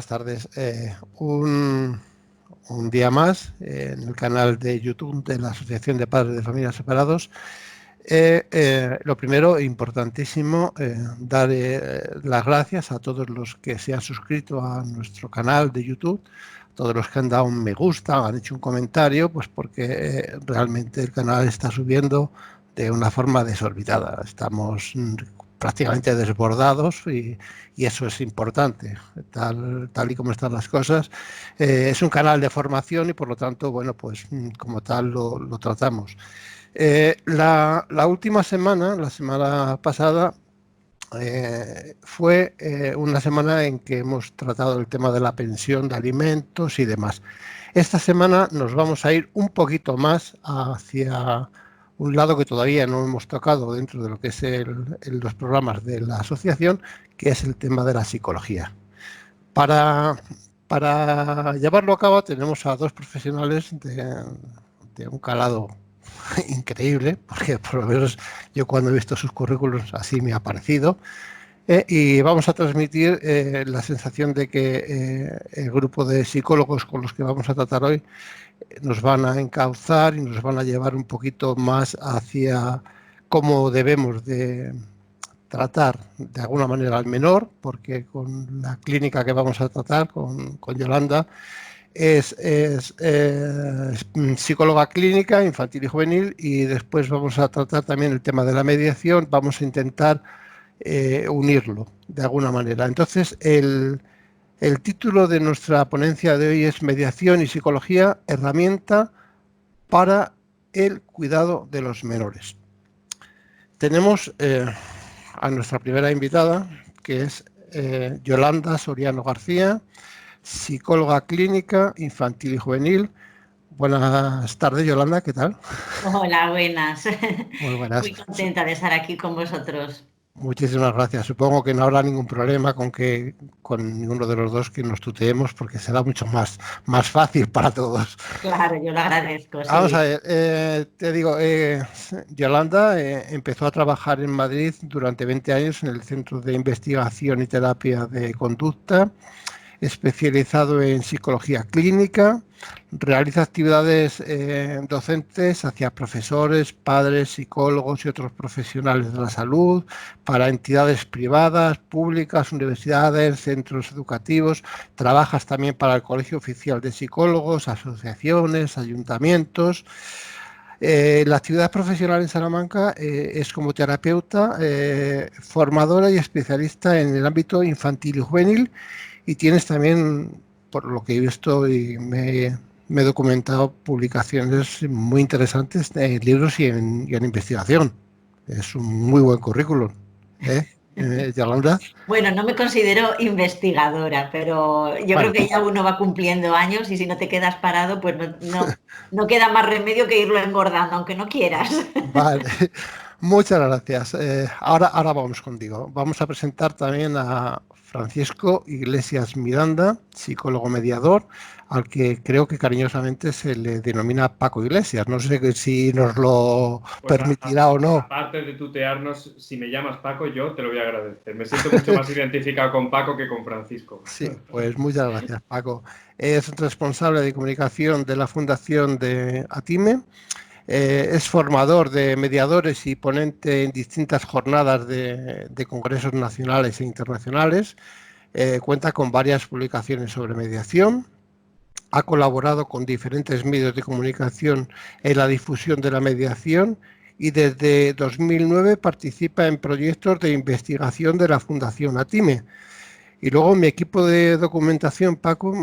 tardes. Un día más en el canal de YouTube de la Asociación de Padres de Familias Separados. Lo primero, importantísimo, dar las gracias a todos los que se han suscrito a nuestro canal de YouTube, todos los que han dado un me gusta, han hecho un comentario, pues porque realmente el canal está subiendo de una forma desorbitada. Estamos prácticamente desbordados y eso es importante, tal y como están las cosas. Es un canal de formación y por lo tanto, bueno, pues como tal lo tratamos. La última semana, la semana pasada, fue una semana en que hemos tratado el tema de la pensión de alimentos y demás. Esta semana nos vamos a ir un poquito más hacia un lado que todavía no hemos tocado dentro de lo que es los programas de la asociación, que es el tema de la psicología. Para, para llevarlo a cabo tenemos a dos profesionales de un calado increíble, porque por lo menos yo cuando he visto sus currículos así me ha parecido. Y vamos a transmitir la sensación de que el grupo de psicólogos con los que vamos a tratar hoy nos van a encauzar y nos van a llevar un poquito más hacia cómo debemos de tratar de alguna manera al menor, porque con la clínica que vamos a tratar, con Yolanda, es psicóloga clínica infantil y juvenil, y después vamos a tratar también el tema de la mediación. Vamos a intentar unirlo de alguna manera. Entonces, el título de nuestra ponencia de hoy es Mediación y Psicología, herramienta para el cuidado de los menores. Tenemos a nuestra primera invitada, que es Yolanda Soriano García, psicóloga clínica infantil y juvenil. Buenas tardes, Yolanda, ¿qué tal? Hola, buenas. Muy buenas. Muy contenta de estar aquí con vosotros. Muchísimas gracias. Supongo que no habrá ningún problema con ninguno de los dos que nos tuteemos, porque será mucho más fácil para todos. Claro, yo lo agradezco, Vamos a sí. ver, te digo, Yolanda empezó a trabajar en Madrid durante 20 años en el Centro de Investigación y Terapia de Conducta, especializado en psicología clínica. Realiza actividades docentes hacia profesores, padres, psicólogos y otros profesionales de la salud, para entidades privadas, públicas, universidades, centros educativos. Trabajas también para el Colegio Oficial de Psicólogos, asociaciones, ayuntamientos. La actividad profesional en Salamanca es como terapeuta, formadora y especialista en el ámbito infantil y juvenil, y tienes también, por lo que he visto y me he documentado, publicaciones muy interesantes en libros y en investigación. Es un muy buen currículum, ¿eh? Yolanda. Bueno, no me considero investigadora, pero yo creo Bueno, que ya uno va cumpliendo años y si no te quedas parado, pues no queda más remedio que irlo engordando, aunque no quieras. vale. Muchas gracias. Ahora vamos contigo. Vamos a presentar también a Francisco Iglesias Miranda, psicólogo mediador, al que creo que cariñosamente se le denomina Paco Iglesias. No sé si nos lo Pues permitirá o no. aparte de tutearnos, si me llamas Paco, yo te lo voy a agradecer. Me siento mucho más identificado con Paco que con Francisco. Sí, pues muchas gracias, Paco. Es responsable de comunicación de la Fundación de Atime. Es formador de mediadores y ponente en distintas jornadas de congresos nacionales e internacionales. Cuenta con varias publicaciones sobre mediación. Ha colaborado con diferentes medios de comunicación en la difusión de la mediación, y desde 2009 participa en proyectos de investigación de la Fundación Atime. Y luego mi equipo de documentación, Paco,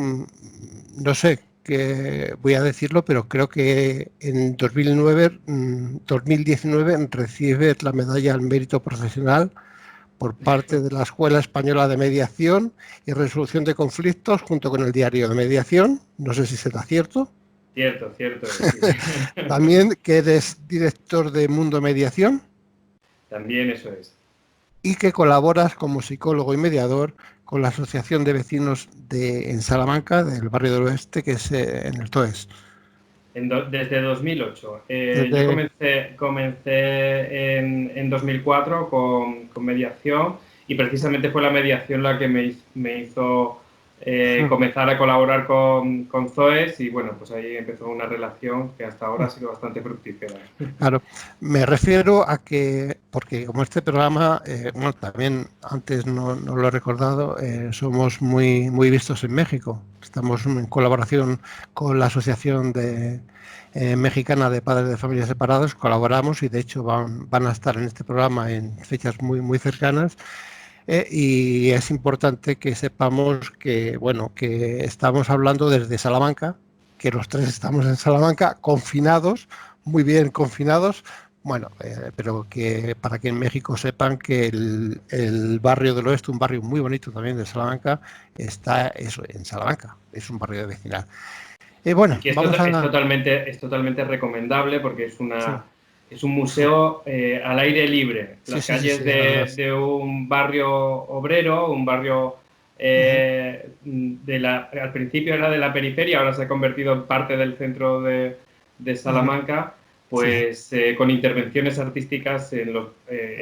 no sé, que voy a decirlo, pero creo que en 2019 recibe la medalla al mérito profesional por parte de la Escuela Española de Mediación y Resolución de Conflictos, junto con el Diario de Mediación. No sé si será cierto. Cierto, cierto. Sí. También que eres director de Mundo Mediación También eso es. y que colaboras como psicólogo y mediador con la Asociación de Vecinos en Salamanca, del Barrio del Oeste, que es en el TOES. Desde 2008. Yo Desde... comencé en 2004 con mediación, y precisamente fue la mediación la que me hizo comenzar a colaborar con Zoes y bueno, pues ahí empezó una relación que hasta ahora ha sido bastante fructífera. Claro, me refiero a que, porque como este programa, bueno, también antes no lo he recordado, somos muy vistos en México. Estamos en colaboración con la Asociación Mexicana de Padres de Familias Separados, colaboramos y de hecho van a estar en este programa en fechas muy cercanas. Y es importante que sepamos que, bueno, que estamos hablando desde Salamanca, que los tres estamos en Salamanca, confinados, muy bien confinados, bueno, pero que para que en México sepan que el barrio del Oeste, un barrio muy bonito también de Salamanca, está eso, en Salamanca, es un barrio de vecinal. Bueno, Y que vamos a... es totalmente recomendable porque Sí, es un museo al aire libre. sí, Las sí, sí, calles sí, además. de un barrio obrero, un barrio al principio era de la periferia, ahora se ha convertido en parte del centro de Salamanca, Sí, pues con intervenciones artísticas en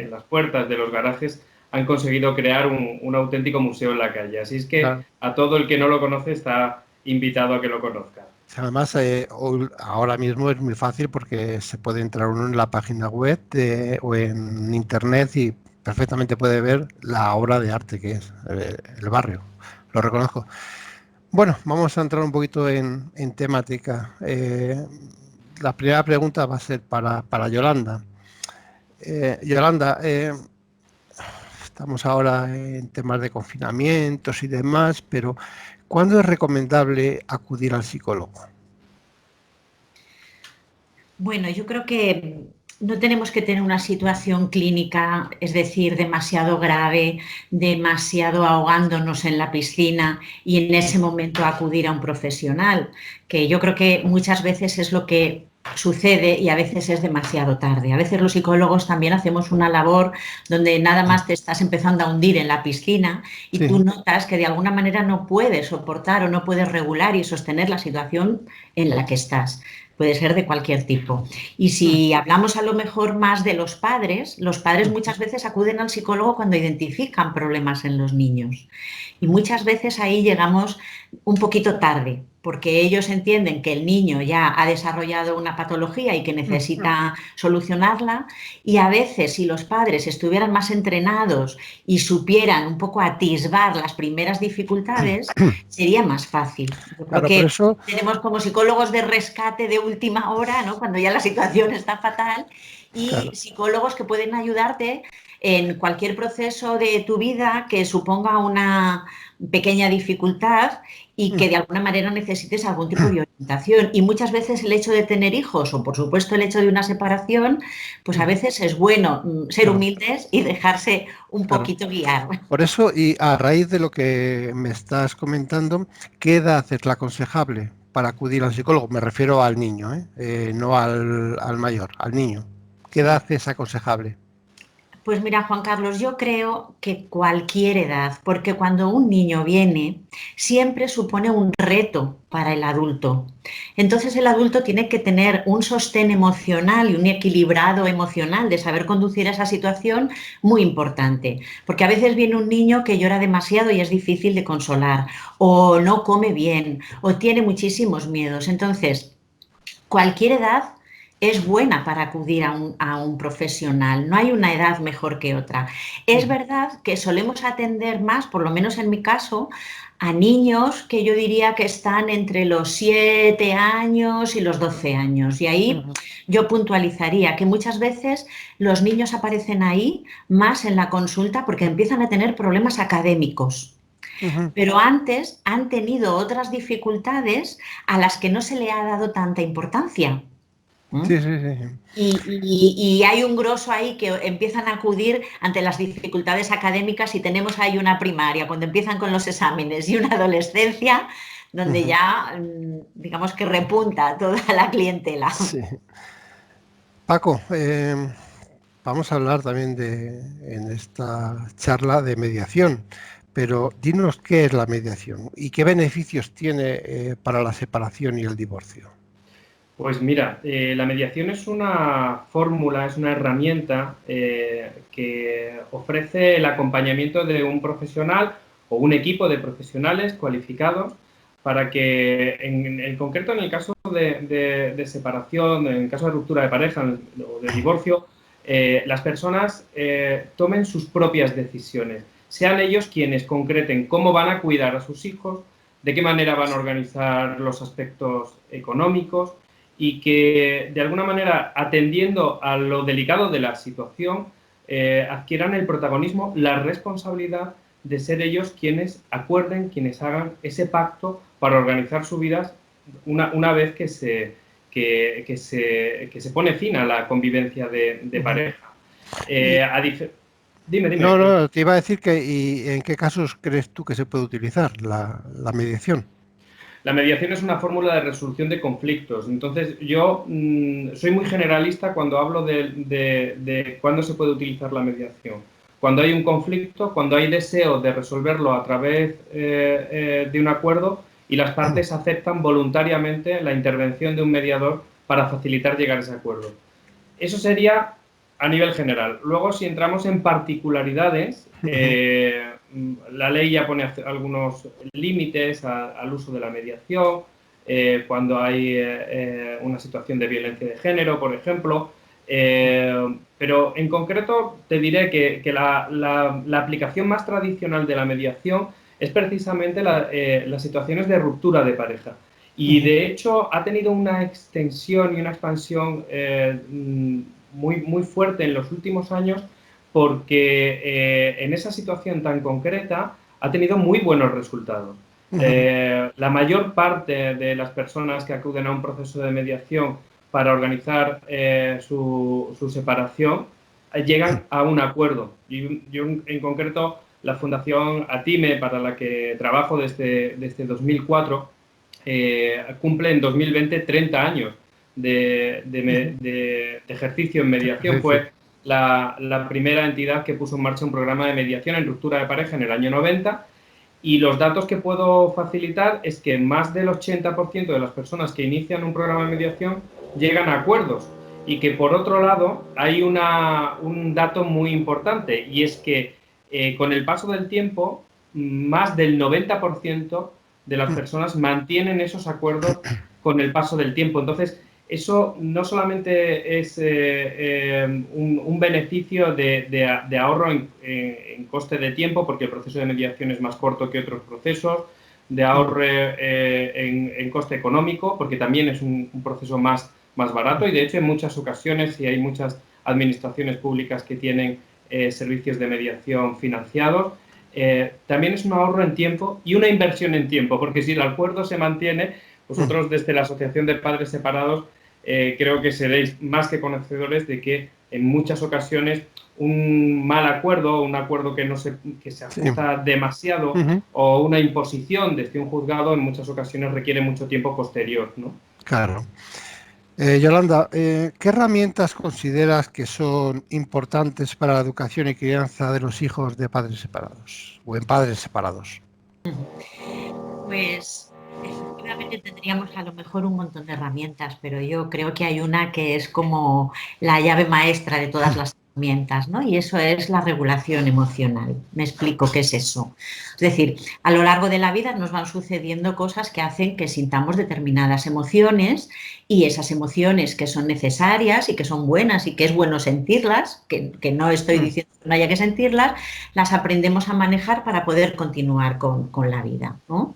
las puertas de los garajes han conseguido crear un auténtico museo en la calle. Así es que claro. a todo el que no lo conoce está invitado a que lo conozca. Además, ahora mismo es muy fácil porque se puede entrar uno en la página web o en internet y perfectamente puede ver la obra de arte que es el barrio. Lo reconozco. Bueno, vamos a entrar un poquito en temática. La primera pregunta va a ser para Yolanda. Yolanda, estamos ahora en temas de confinamientos y demás, pero ¿cuándo es recomendable acudir al psicólogo? Bueno, yo creo que no tenemos que tener una situación clínica, es decir, demasiado grave, demasiado ahogándonos en la piscina y en ese momento acudir a un profesional, que yo creo que muchas veces es lo que sucede y a veces es demasiado tarde. A veces los psicólogos también hacemos una labor donde nada más te estás empezando a hundir en la piscina y tú Sí. notas que de alguna manera no puedes soportar o no puedes regular y sostener la situación en la que estás. Puede ser de cualquier tipo. Y si hablamos a lo mejor más de los padres muchas veces acuden al psicólogo cuando identifican problemas en los niños. Y muchas veces ahí llegamos un poquito tarde, porque ellos entienden que el niño ya ha desarrollado una patología y que necesita solucionarla. Y a veces, si los padres estuvieran más entrenados y supieran un poco atisbar las primeras dificultades, sería más fácil. Yo creo Claro, por que eso, tenemos como psicólogos de rescate de última hora, ¿no? Cuando ya la situación está fatal, y claro, psicólogos que pueden ayudarte en cualquier proceso de tu vida que suponga una pequeña dificultad y que de alguna manera necesites algún tipo de orientación. Y muchas veces el hecho de tener hijos o por supuesto el hecho de una separación, pues a veces es bueno ser claro, humildes y dejarse un claro. poquito guiar. Por eso, y a raíz de lo que me estás comentando, ¿qué edad es la aconsejable para acudir al psicólogo? Me refiero al niño, no al mayor, al niño. ¿Qué edad es aconsejable? Pues mira, Juan Carlos, yo creo que cualquier edad, porque cuando un niño viene, siempre supone un reto para el adulto. Entonces el adulto tiene que tener un sostén emocional y un equilibrado emocional de saber conducir esa situación muy importante, porque a veces viene un niño que llora demasiado y es difícil de consolar, o no come bien, o tiene muchísimos miedos. Entonces, cualquier edad es buena para acudir a un profesional. No hay una edad mejor que otra. Es verdad que solemos atender más, por lo menos en mi caso, a niños que yo diría que están entre los 7 años y los 12 años. Y ahí yo puntualizaría que muchas veces los niños aparecen ahí más en la consulta porque empiezan a tener problemas académicos, Ujú. pero antes han tenido otras dificultades a las que no se le ha dado tanta importancia. ¿Mm? Sí, sí, sí. Y hay un grosso ahí que empiezan a acudir ante las dificultades académicas y tenemos ahí una primaria, cuando empiezan con los exámenes, y una adolescencia donde Ujú. ya, digamos que repunta toda la clientela. Sí. Paco, vamos a hablar también en esta charla de mediación, pero dinos qué es la mediación y qué beneficios tiene para la separación y el divorcio. Pues mira, la mediación es una fórmula, es una herramienta que ofrece el acompañamiento de un profesional o un equipo de profesionales cualificados para que, en concreto, en el caso de separación, en el caso de ruptura de pareja o de divorcio, las personas tomen sus propias decisiones. Sean ellos quienes concreten cómo van a cuidar a sus hijos, de qué manera van a organizar los aspectos económicos y que, de alguna manera, atendiendo a lo delicado de la situación, adquieran el protagonismo, la responsabilidad de ser ellos quienes acuerden, quienes hagan ese pacto para organizar sus vidas una vez que se pone fin a la convivencia de pareja. Dime. No, te iba a decir que ¿y en qué casos crees tú que se puede utilizar la mediación? La mediación es una fórmula de resolución de conflictos. Entonces, yo soy muy generalista cuando hablo de cuándo se puede utilizar la mediación. Cuando hay un conflicto, cuando hay deseo de resolverlo a través de un acuerdo y las partes aceptan voluntariamente la intervención de un mediador para facilitar llegar a ese acuerdo. Eso sería a nivel general. Luego, si entramos en particularidades, la ley ya pone algunos límites al uso de la mediación, cuando hay una situación de violencia de género, por ejemplo. Pero en concreto te diré que la aplicación más tradicional de la mediación es precisamente las situaciones de ruptura de pareja. Y de hecho ha tenido una extensión y una expansión muy fuerte en los últimos años, porque en esa situación tan concreta ha tenido muy buenos resultados. La mayor parte de las personas que acuden a un proceso de mediación para organizar su separación llegan a un acuerdo. Y yo, en concreto, la Fundación ATIME, para la que trabajo desde 2004, cumple en 2020 30 años de ejercicio en mediación. Fue la primera entidad que puso en marcha un programa de mediación en ruptura de pareja en el año 90, y los datos que puedo facilitar es que más del 80% de las personas que inician un programa de mediación llegan a acuerdos, y que, por otro lado, hay un dato muy importante, y es que con el paso del tiempo, más del 90% de las personas mantienen esos acuerdos con el paso del tiempo. Entonces, eso no solamente es un beneficio de ahorro en coste de tiempo, porque el proceso de mediación es más corto que otros procesos, de ahorro en coste económico, porque también es un proceso más barato, y de hecho en muchas ocasiones, y hay muchas administraciones públicas que tienen servicios de mediación financiados, también es un ahorro en tiempo y una inversión en tiempo, porque si el acuerdo se mantiene, vosotros desde la Asociación de Padres Separados creo que seréis más que conocedores de que en muchas ocasiones un mal acuerdo, un acuerdo que se ajusta demasiado, o una imposición desde un juzgado, en muchas ocasiones requiere mucho tiempo posterior, ¿no? Claro. Yolanda, ¿qué herramientas consideras que son importantes para la educación y crianza de los hijos de padres separados o en padres separados? Pues efectivamente tendríamos a lo mejor un montón de herramientas, pero yo creo que hay una que es como la llave maestra de todas las herramientas, ¿no? Y eso es la regulación emocional. Me explico qué es eso. Es decir, a lo largo de la vida nos van sucediendo cosas que hacen que sintamos determinadas emociones, y esas emociones que son necesarias y que son buenas y que es bueno sentirlas, que no estoy diciendo que no haya que sentirlas, las aprendemos a manejar para poder continuar con la vida, ¿no?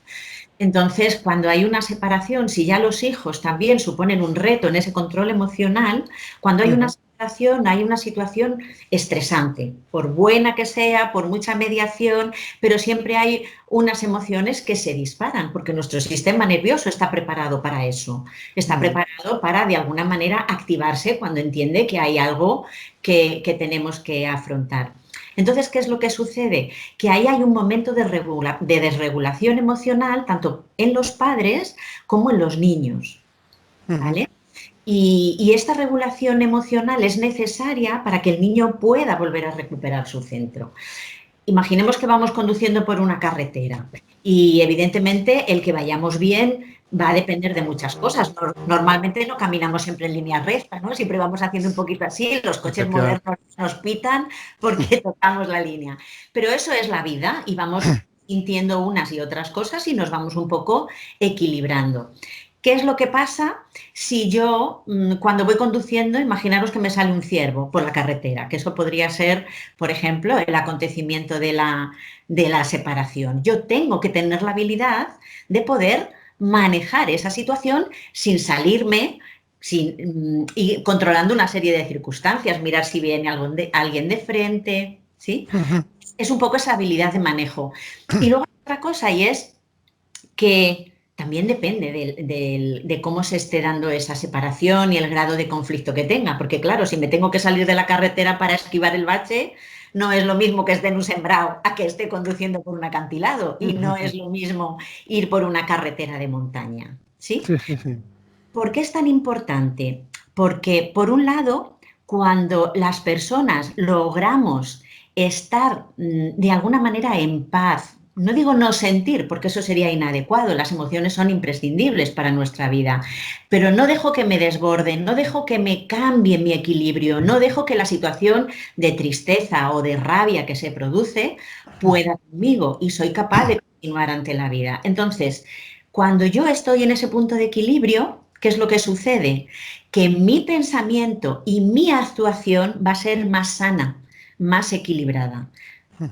Entonces, cuando hay una separación, si ya los hijos también suponen un reto en ese control emocional, cuando hay una separación, hay una situación estresante, por buena que sea, por mucha mediación, pero siempre hay unas emociones que se disparan, porque nuestro sistema nervioso está preparado para eso, está preparado para, de alguna manera, activarse cuando entiende que hay algo que tenemos que afrontar. Entonces, ¿qué es lo que sucede? Que ahí hay un momento de desregulación emocional, tanto en los padres como en los niños, ¿vale? Y esta regulación emocional es necesaria para que el niño pueda volver a recuperar su centro. Imaginemos que vamos conduciendo por una carretera y, evidentemente, el que vayamos bien va a depender de muchas cosas. Normalmente no caminamos siempre en línea recta, ¿no? Siempre vamos haciendo un poquito así, los coches modernos nos pitan porque tocamos la línea. Pero eso es la vida y vamos sintiendo unas y otras cosas y nos vamos un poco equilibrando. ¿Qué es lo que pasa si yo, cuando voy conduciendo, imaginaros que me sale un ciervo por la carretera, que eso podría ser, por ejemplo, el acontecimiento de la separación? Yo tengo que tener la habilidad de poder manejar esa situación sin salirme y controlando una serie de circunstancias, mirar si viene alguien de frente, ¿sí? Es un poco esa habilidad de manejo. Y luego otra cosa, y es que también depende de cómo se esté dando esa separación y el grado de conflicto que tenga, porque claro, si me tengo que salir de la carretera para esquivar el bache, no es lo mismo que esté en un sembrado a que esté conduciendo por un acantilado, y no es lo mismo ir por una carretera de montaña, ¿sí? Sí, sí, sí. ¿Por qué es tan importante? Porque, por un lado, cuando las personas logramos estar de alguna manera en paz, no digo no sentir, porque eso sería inadecuado, las emociones son imprescindibles para nuestra vida, pero no dejo que me desborden, no dejo que me cambie mi equilibrio, no dejo que la situación de tristeza o de rabia que se produce pueda conmigo y soy capaz de continuar ante la vida. Entonces, cuando yo estoy en ese punto de equilibrio, ¿qué es lo que sucede? Que mi pensamiento y mi actuación va a ser más sana, más equilibrada.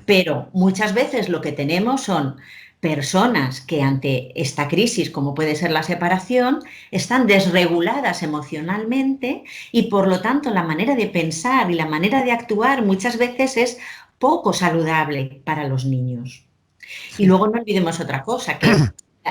Pero muchas veces lo que tenemos son personas que ante esta crisis, como puede ser la separación, están desreguladas emocionalmente y por lo tanto la manera de pensar y la manera de actuar muchas veces es poco saludable para los niños. Y Sí. luego no olvidemos otra cosa, que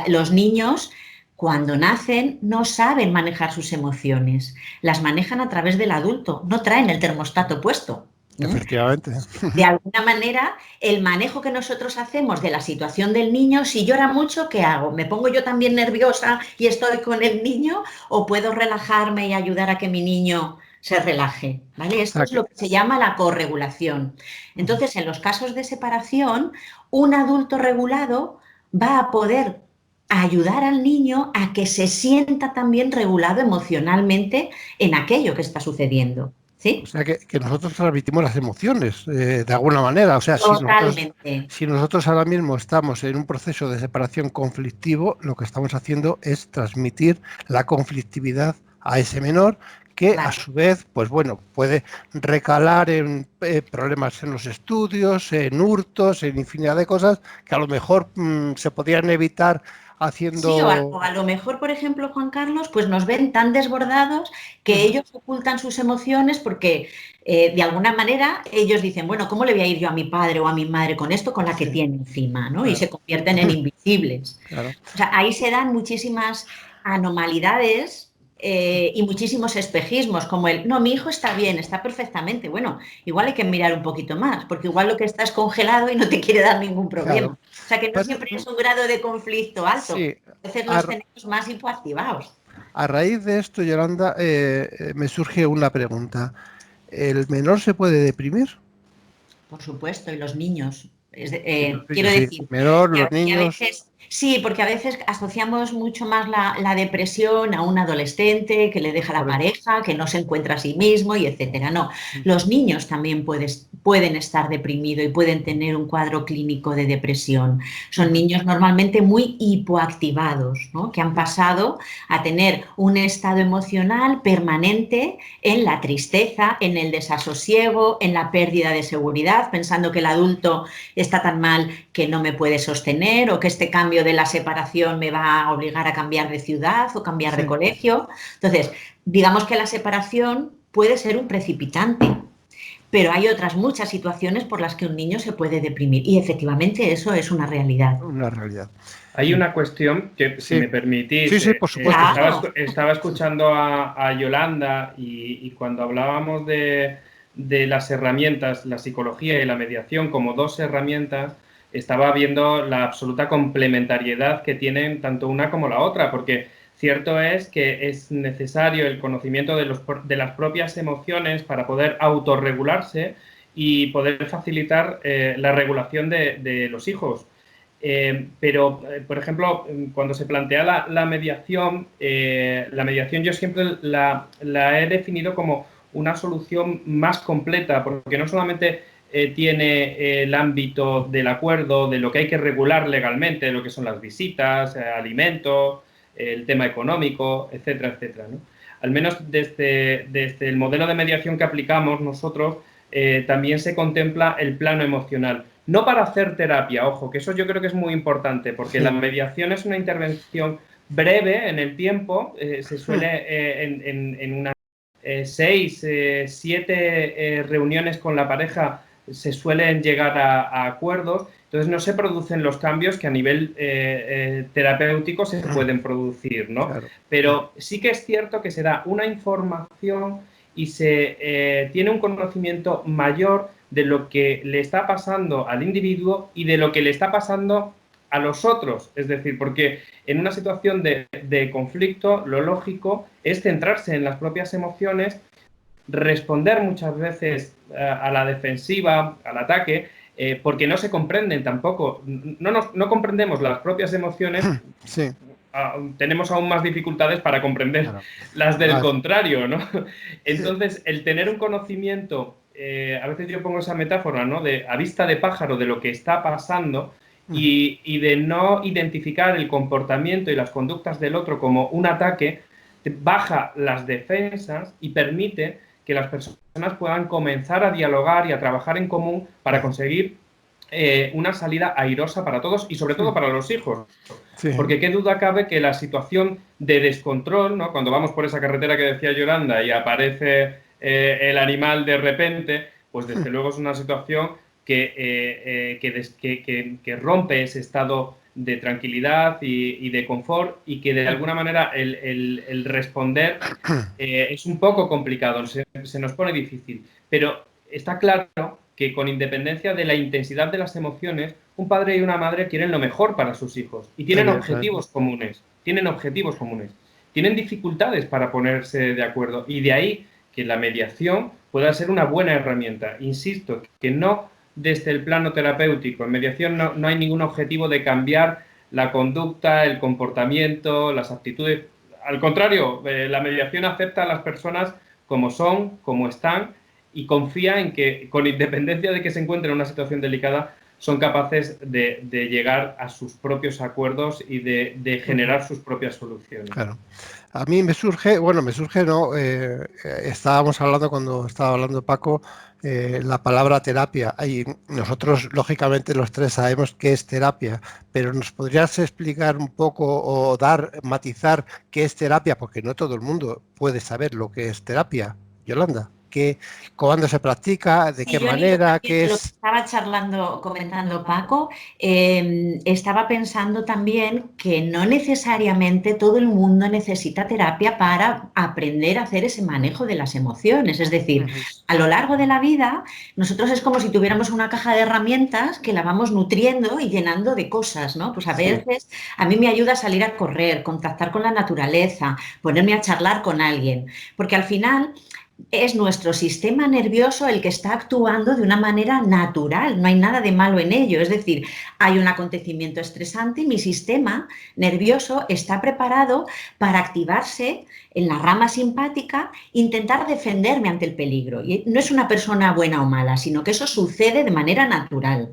los niños cuando nacen no saben manejar sus emociones, las manejan a través del adulto, no traen el termostato puesto. Efectivamente. De alguna manera, el manejo que nosotros hacemos de la situación del niño, si llora mucho, ¿qué hago? ¿Me pongo yo también nerviosa y estoy con el niño o puedo relajarme y ayudar a que mi niño se relaje? ¿Vale? O Esto sea es lo que se llama la corregulación. Entonces, en los casos de separación, un adulto regulado va a poder ayudar al niño a que se sienta también regulado emocionalmente en aquello que está sucediendo. O ¿Sí? sea que nosotros transmitimos las emociones de alguna manera. O sea, Totalmente. si nosotros ahora mismo estamos en un proceso de separación conflictivo, lo que estamos haciendo es transmitir la conflictividad a ese menor que a Claro. su vez, pues bueno, puede recalar en problemas en los estudios, en hurtos, en infinidad de cosas que a lo mejor se podrían evitar Sí, haciendo... o a lo mejor, por ejemplo, Juan Carlos, pues nos ven tan desbordados que ellos ocultan sus emociones porque de alguna manera ellos dicen, bueno, ¿cómo le voy a ir yo a mi padre o a mi madre con esto, con la que Sí, tiene encima, ¿no? Y claro, se convierten en invisibles. claro. O sea, ahí se dan muchísimas anormalidades y muchísimos espejismos, como el, no, mi hijo está bien, está perfectamente. Bueno, igual hay que mirar un poquito más, porque igual lo que está es congelado y no te quiere dar ningún problema. Claro. O sea, que no Pues, siempre es un grado de conflicto alto. sí, A veces a, los tenemos más hipoactivados. a raíz de esto, Yolanda, me surge una pregunta. ¿El menor se puede deprimir? Por supuesto, y los niños. Sí, los Quiero niños, sí. decir Menor, que los a niños. veces, sí, porque a veces asociamos mucho más la depresión a un adolescente que le deja la Por eso. pareja, que no se encuentra a sí mismo y etcétera. No, los niños también pueden estar deprimidos y pueden tener un cuadro clínico de depresión. Son niños normalmente muy hipoactivados, ¿no? Que han pasado a tener un estado emocional permanente en la tristeza, en el desasosiego, en la pérdida de seguridad, pensando que el adulto está tan mal que no me puede sostener o que este cambio de la separación me va a obligar a cambiar de ciudad o cambiar de Sí, colegio. Entonces, digamos que la separación puede ser un precipitante, pero hay otras muchas situaciones por las que un niño se puede deprimir y efectivamente eso es una realidad. una realidad. Hay una cuestión que, si Sí, me permitís, sí, sí, por supuesto. Claro, estaba escuchando a Yolanda y cuando hablábamos de las herramientas, la psicología y la mediación como dos herramientas, estaba viendo la absoluta complementariedad que tienen tanto una como la otra, porque cierto es que es necesario el conocimiento de las propias emociones para poder autorregularse y poder facilitar la regulación de los hijos. Pero, por ejemplo, cuando se plantea la mediación yo siempre la he definido como una solución más completa, porque no solamente tiene el ámbito del acuerdo, de lo que hay que regular legalmente, lo que son las visitas, alimentos, el tema económico, etcétera, etcétera, ¿no? Al menos desde el modelo de mediación que aplicamos nosotros, también se contempla el plano emocional. No para hacer terapia, ojo, que eso yo creo que es muy importante, porque la mediación es una intervención breve en el tiempo, se suele en unas 6, 7 reuniones con la pareja se suelen llegar a acuerdos, entonces no se producen los cambios que a nivel terapéutico se pueden producir, ¿no? Claro. Pero sí que es cierto que se da una información y se tiene un conocimiento mayor de lo que le está pasando al individuo y de lo que le está pasando a los otros. Es decir, porque en una situación de conflicto, lo lógico es centrarse en las propias emociones, responder muchas veces a la defensiva, al ataque, porque no se comprenden tampoco, no comprendemos las propias emociones. Sí. Tenemos aún más dificultades para comprender las del contrario, ¿no? Entonces, el tener un conocimiento, a veces yo pongo esa metáfora, ¿no?, de a vista de pájaro de lo que está pasando y de no identificar el comportamiento y las conductas del otro como un ataque, baja las defensas y permite que las personas puedan comenzar a dialogar y a trabajar en común para conseguir una salida airosa para todos y sobre todo para los hijos. Sí. Porque qué duda cabe que la situación de descontrol, ¿no?, cuando vamos por esa carretera que decía Yolanda y aparece el animal de repente, pues desde luego es una situación que rompe ese estado de tranquilidad y de confort, y que de alguna manera el responder es un poco complicado, se nos pone difícil. Pero está claro que con independencia de la intensidad de las emociones, un padre y una madre quieren lo mejor para sus hijos y tienen objetivos comunes, tienen dificultades para ponerse de acuerdo, y de ahí que la mediación pueda ser una buena herramienta. Insisto, que no desde el plano terapéutico. En mediación no hay ningún objetivo de cambiar la conducta, el comportamiento, las actitudes. Al contrario, la mediación acepta a las personas como son, como están, y confía en que, con independencia de que se encuentren en una situación delicada, son capaces de llegar a sus propios acuerdos y de generar sus propias soluciones. Claro. A mí me surge, no, estábamos hablando, cuando estaba hablando Paco, la palabra terapia. Y nosotros, lógicamente, los tres sabemos qué es terapia, pero ¿nos podrías explicar un poco o matizar qué es terapia? Porque no todo el mundo puede saber lo que es terapia. Yolanda, ¿cuándo se practica? ¿De qué manera? ¿Qué es? Lo que estaba comentando Paco, estaba pensando también que no necesariamente todo el mundo necesita terapia para aprender a hacer ese manejo de las emociones. Es decir, a lo largo de la vida, nosotros es como si tuviéramos una caja de herramientas que la vamos nutriendo y llenando de cosas, ¿no? Pues a veces a mí me ayuda a salir a correr, contactar con la naturaleza, ponerme a charlar con alguien, porque al final es nuestro sistema nervioso el que está actuando de una manera natural, no hay nada de malo en ello. Es decir, hay un acontecimiento estresante y mi sistema nervioso está preparado para activarse en la rama simpática, intentar defenderme ante el peligro. Y no es una persona buena o mala, sino que eso sucede de manera natural.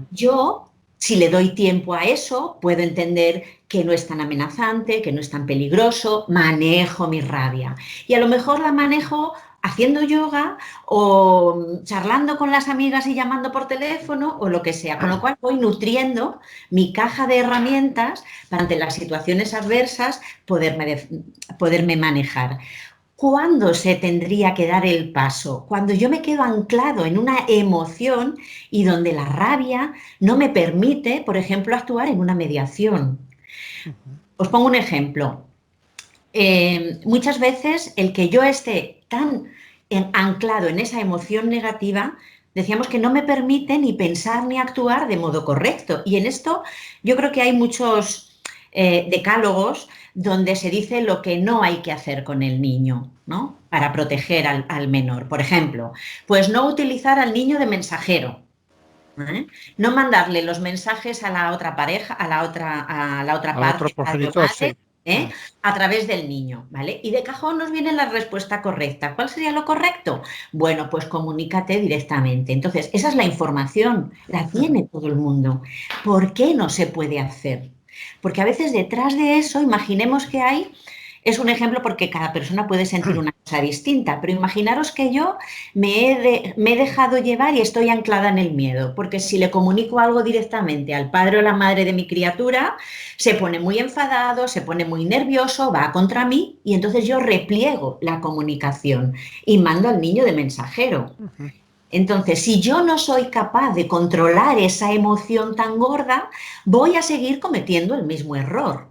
Yo, si le doy tiempo a eso, puedo entender que no es tan amenazante, que no es tan peligroso, manejo mi rabia. Y a lo mejor la manejo haciendo yoga o charlando con las amigas y llamando por teléfono o lo que sea, con lo cual voy nutriendo mi caja de herramientas para, ante las situaciones adversas, poderme manejar. ¿Cuándo se tendría que dar el paso? Cuando yo me quedo anclado en una emoción y donde la rabia no me permite, por ejemplo, actuar en una mediación. Os pongo un ejemplo. Muchas veces el que yo esté tan anclado en esa emoción negativa, decíamos que no me permite ni pensar ni actuar de modo correcto. Y en esto yo creo que hay muchos decálogos donde se dice lo que no hay que hacer con el niño, ¿no?, para proteger al menor. Por ejemplo, pues no utilizar al niño de mensajero. No mandarle los mensajes a la otra pareja, a la otra parte, padre o madre, a través del niño, ¿vale? Y de cajón nos viene la respuesta correcta. ¿Cuál sería lo correcto? Bueno, pues comunícate directamente. Entonces, esa es la información, la tiene todo el mundo. ¿Por qué no se puede hacer? Porque a veces detrás de eso, imaginemos que hay, es un ejemplo porque cada persona puede sentir una cosa distinta, pero imaginaros que yo me he dejado llevar y estoy anclada en el miedo, porque si le comunico algo directamente al padre o la madre de mi criatura, se pone muy enfadado, se pone muy nervioso, va contra mí y entonces yo repliego la comunicación y mando al niño de mensajero. Entonces, si yo no soy capaz de controlar esa emoción tan gorda, voy a seguir cometiendo el mismo error.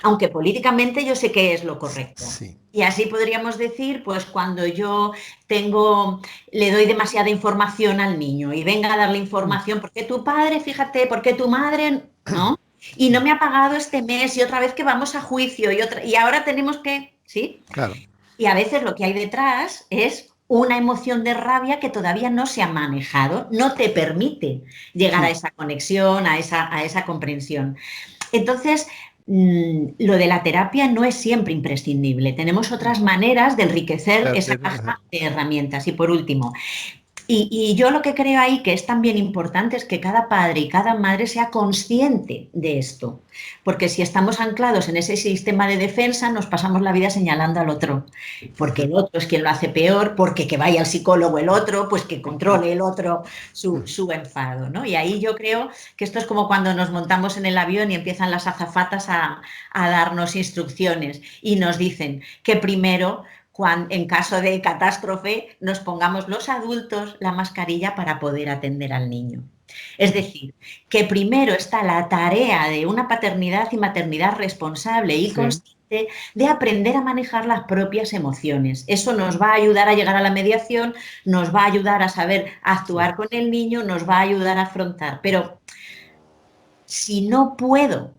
Aunque políticamente yo sé que es lo correcto. Sí. Y así podríamos decir, pues cuando yo le doy demasiada información al niño y venga a darle información, porque tu padre, fíjate, porque tu madre, ¿no? Y no me ha pagado este mes y otra vez que vamos a juicio y ahora tenemos que, ¿sí? Claro. Y a veces lo que hay detrás es una emoción de rabia que todavía no se ha manejado, no te permite llegar a esa conexión, a esa comprensión. Entonces, lo de la terapia no es siempre imprescindible. Tenemos otras maneras de enriquecer esa caja de herramientas. Y por último, y yo lo que creo ahí que es también importante es que cada padre y cada madre sea consciente de esto, porque si estamos anclados en ese sistema de defensa nos pasamos la vida señalando al otro, porque el otro es quien lo hace peor, porque que vaya al psicólogo el otro, pues que controle el otro su enfado, ¿no? Y ahí yo creo que esto es como cuando nos montamos en el avión y empiezan las azafatas a darnos instrucciones y nos dicen que primero, en caso de catástrofe, nos pongamos los adultos la mascarilla para poder atender al niño. Es decir, que primero está la tarea de una paternidad y maternidad responsable y consciente de aprender a manejar las propias emociones. Eso nos va a ayudar a llegar a la mediación, nos va a ayudar a saber actuar con el niño, nos va a ayudar a afrontar. Pero si no puedo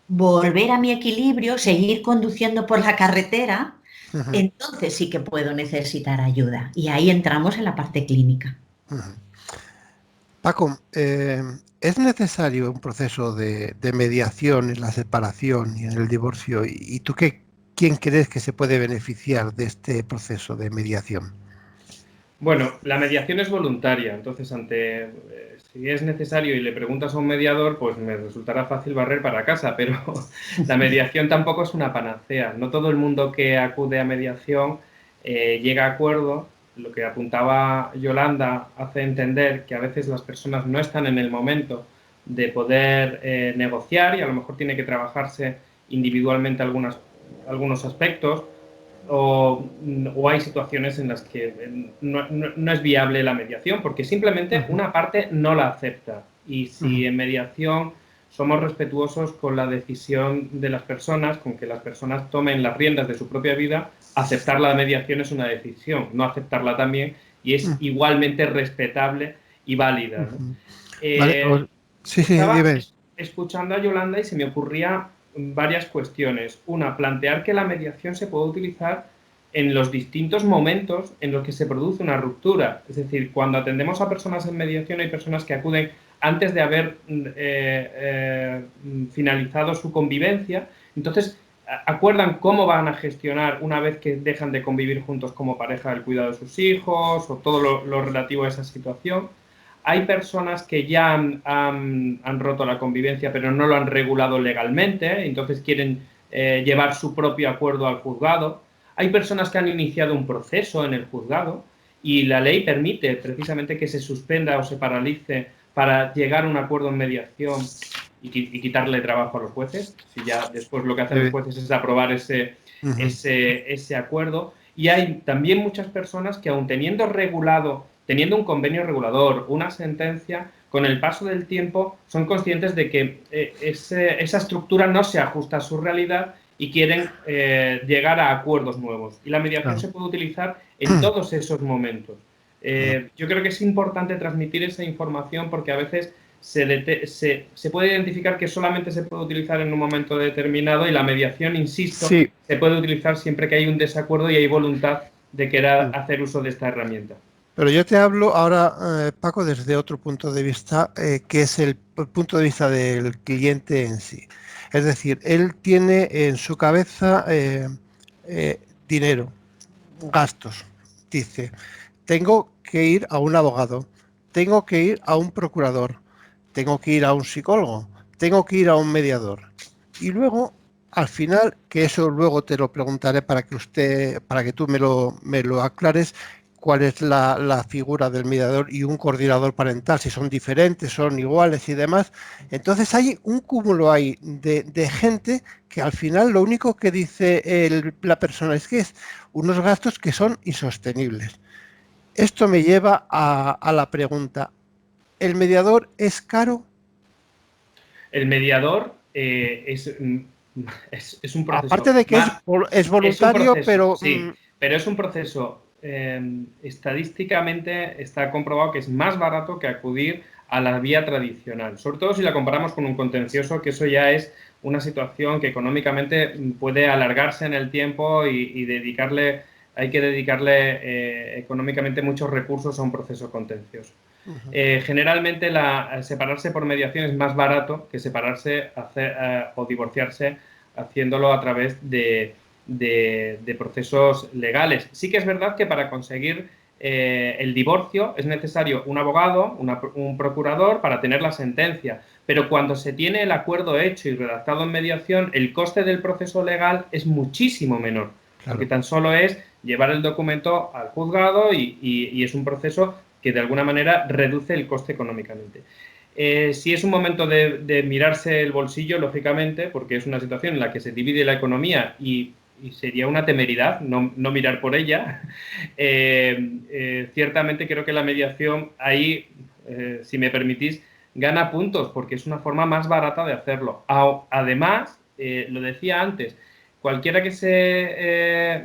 volver a mi equilibrio, seguir conduciendo por la carretera, entonces sí que puedo necesitar ayuda. Y ahí entramos en la parte clínica. Paco, ¿es necesario un proceso de mediación en la separación y en el divorcio? ¿Y tú quién crees que se puede beneficiar de este proceso de mediación? Bueno, la mediación es voluntaria, entonces si es necesario y le preguntas a un mediador, pues me resultará fácil barrer para casa, pero la mediación tampoco es una panacea. No todo el mundo que acude a mediación llega a acuerdo. Lo que apuntaba Yolanda hace entender que a veces las personas no están en el momento de poder negociar y a lo mejor tiene que trabajarse individualmente algunos aspectos. O hay situaciones en las que no es viable la mediación porque simplemente una parte no la acepta. Y si en mediación somos respetuosos con la decisión de las personas, con que las personas tomen las riendas de su propia vida, aceptar la mediación es una decisión, no aceptarla también, y es igualmente respetable y válida, ¿no? Vale, Estaba dime. escuchando a Yolanda y se me ocurría varias cuestiones. Una, plantear que la mediación se puede utilizar en los distintos momentos en los que se produce una ruptura. Es decir, cuando atendemos a personas en mediación hay personas que acuden antes de haber finalizado su convivencia. Entonces, acuerdan cómo van a gestionar una vez que dejan de convivir juntos como pareja el cuidado de sus hijos o todo lo relativo a esa situación. Hay personas que ya han roto la convivencia pero no lo han regulado legalmente, entonces quieren llevar su propio acuerdo al juzgado. Hay personas que han iniciado un proceso en el juzgado y la ley permite precisamente que se suspenda o se paralice para llegar a un acuerdo en mediación y quitarle trabajo a los jueces, si ya después lo que hacen los jueces es aprobar ese acuerdo. Y hay también muchas personas que aun teniendo un convenio regulador, una sentencia, con el paso del tiempo son conscientes de que esa estructura no se ajusta a su realidad y quieren llegar a acuerdos nuevos. Y la mediación se puede utilizar en todos esos momentos. Yo creo que es importante transmitir esa información porque a veces se puede identificar que solamente se puede utilizar en un momento determinado y la mediación, insisto, se puede utilizar siempre que hay un desacuerdo y hay voluntad de querer hacer uso de esta herramienta. Pero yo te hablo ahora, Paco, desde otro punto de vista, que es el punto de vista del cliente en sí. Es decir, él tiene en su cabeza dinero, gastos. Dice, tengo que ir a un abogado, tengo que ir a un procurador, tengo que ir a un psicólogo, tengo que ir a un mediador. Y luego, al final, que eso luego te lo preguntaré para que tú me lo aclares, cuál es la figura del mediador y un coordinador parental, si son diferentes, son iguales y demás. Entonces hay un cúmulo ahí de gente que al final lo único que dice la persona es que es unos gastos que son insostenibles. Esto me lleva a la pregunta, ¿el mediador es caro? El mediador es un Aparte proceso de que más, es es un voluntario, proceso, pero sí, pero es un proceso estadísticamente está comprobado que es más barato que acudir a la vía tradicional, sobre todo si la comparamos con un contencioso, que eso ya es una situación que económicamente puede alargarse en el tiempo y hay que dedicarle económicamente muchos recursos a un proceso contencioso. Generalmente separarse por mediación es más barato que separarse o divorciarse haciéndolo a través de procesos legales. Sí que es verdad que para conseguir el divorcio es necesario un abogado, un procurador para tener la sentencia, pero cuando se tiene el acuerdo hecho y redactado en mediación, el coste del proceso legal es muchísimo menor, porque claro. tan solo es llevar el documento al juzgado y es un proceso que de alguna manera reduce el coste económicamente. Si es un momento de mirarse el bolsillo, lógicamente, porque es una situación en la que se divide la economía y sería una temeridad no mirar por ella, ciertamente creo que la mediación ahí, si me permitís, gana puntos porque es una forma más barata de hacerlo. Además, lo decía antes, cualquiera que esté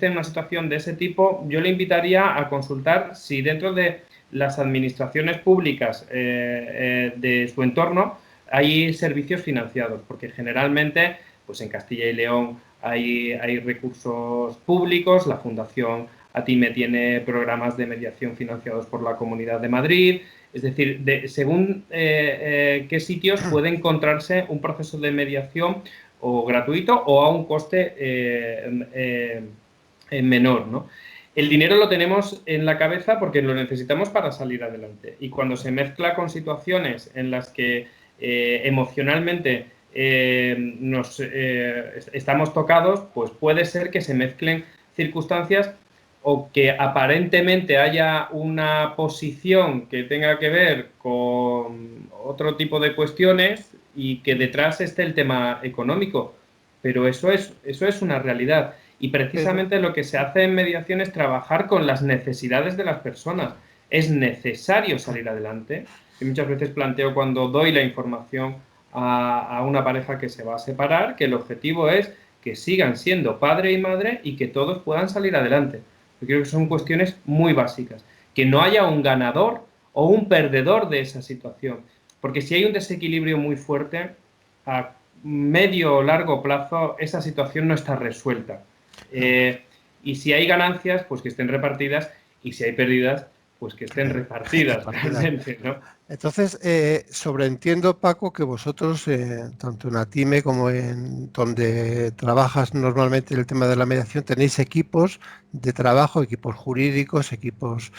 en una situación de ese tipo, yo le invitaría a consultar si dentro de las administraciones públicas de su entorno hay servicios financiados, porque generalmente pues en Castilla y León hay recursos públicos, la Fundación ATIME tiene programas de mediación financiados por la Comunidad de Madrid, es decir, según qué sitios puede encontrarse un proceso de mediación o gratuito o a un coste menor, ¿no? El dinero lo tenemos en la cabeza porque lo necesitamos para salir adelante. Y cuando se mezcla con situaciones en las que emocionalmente estamos tocados, pues puede ser que se mezclen circunstancias o que aparentemente haya una posición que tenga que ver con otro tipo de cuestiones y que detrás esté el tema económico. Pero eso es una realidad. Y Pero, precisamente lo que se hace en mediación es trabajar con las necesidades de las personas. Es necesario salir adelante. Yo muchas veces planteo cuando doy la información a una pareja que se va a separar, que el objetivo es que sigan siendo padre y madre y que todos puedan salir adelante. Yo creo que son cuestiones muy básicas. Que no haya un ganador o un perdedor de esa situación. Porque si hay un desequilibrio muy fuerte, a medio o largo plazo esa situación no está resuelta. claro. Y si hay ganancias, pues que estén repartidas, y si hay pérdidas, pues que estén repartidas Partidas. realmente, ¿no? Entonces, sobreentiendo, Paco, que vosotros, tanto en Atime como en donde trabajas normalmente el tema de la mediación, tenéis equipos de trabajo, equipos jurídicos, equipos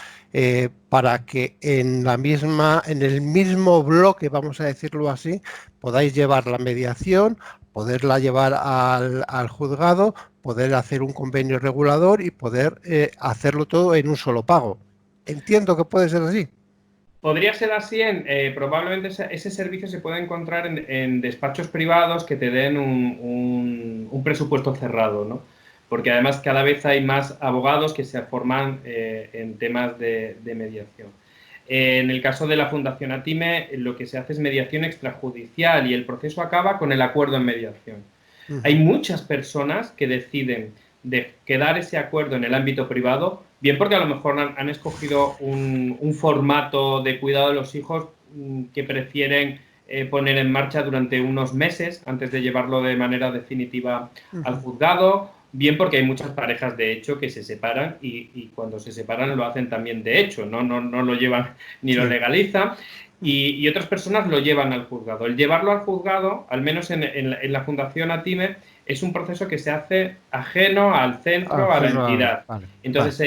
para que en el mismo bloque, vamos a decirlo así, podáis llevar la mediación, poderla llevar al juzgado, poder hacer un convenio regulador y poder hacerlo todo en un solo pago. Entiendo que puede ser así. Podría ser así, probablemente ese servicio se puede encontrar en despachos privados que te den un presupuesto cerrado, ¿no? Porque además cada vez hay más abogados que se forman en temas de mediación. En el caso de la Fundación ATIME, lo que se hace es mediación extrajudicial y el proceso acaba con el acuerdo en mediación. Hay Ujú. muchas personas que deciden de quedar ese acuerdo en el ámbito privado, bien porque a lo mejor han escogido un formato de cuidado de los hijos que prefieren poner en marcha durante unos meses antes de llevarlo de manera definitiva al Ujú. juzgado, bien porque hay muchas parejas de hecho que se separan y cuando se separan lo hacen también de hecho, no lo llevan ni lo legalizan. Y otras personas lo llevan al juzgado. El llevarlo al juzgado, al menos en la Fundación ATIME, es un proceso que se hace ajeno al centro, a la entidad. Vale, Entonces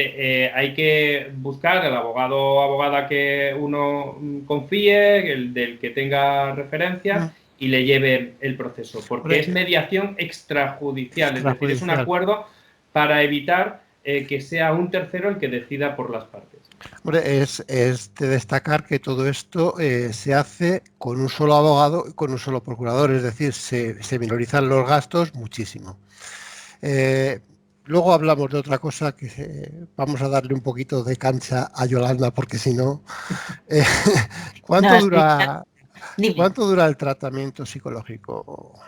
hay que buscar el abogado o abogada que uno confíe, del que tenga referencias y le lleve el proceso, porque es mediación extrajudicial, es decir, es un acuerdo para evitar que sea un tercero el que decida por las partes. Hombre, es de destacar que todo esto se hace con un solo abogado y con un solo procurador, es decir, se minorizan los gastos muchísimo. Luego hablamos de otra cosa que vamos a darle un poquito de cancha a Yolanda, porque si no, ¿cuánto dura el tratamiento psicológico,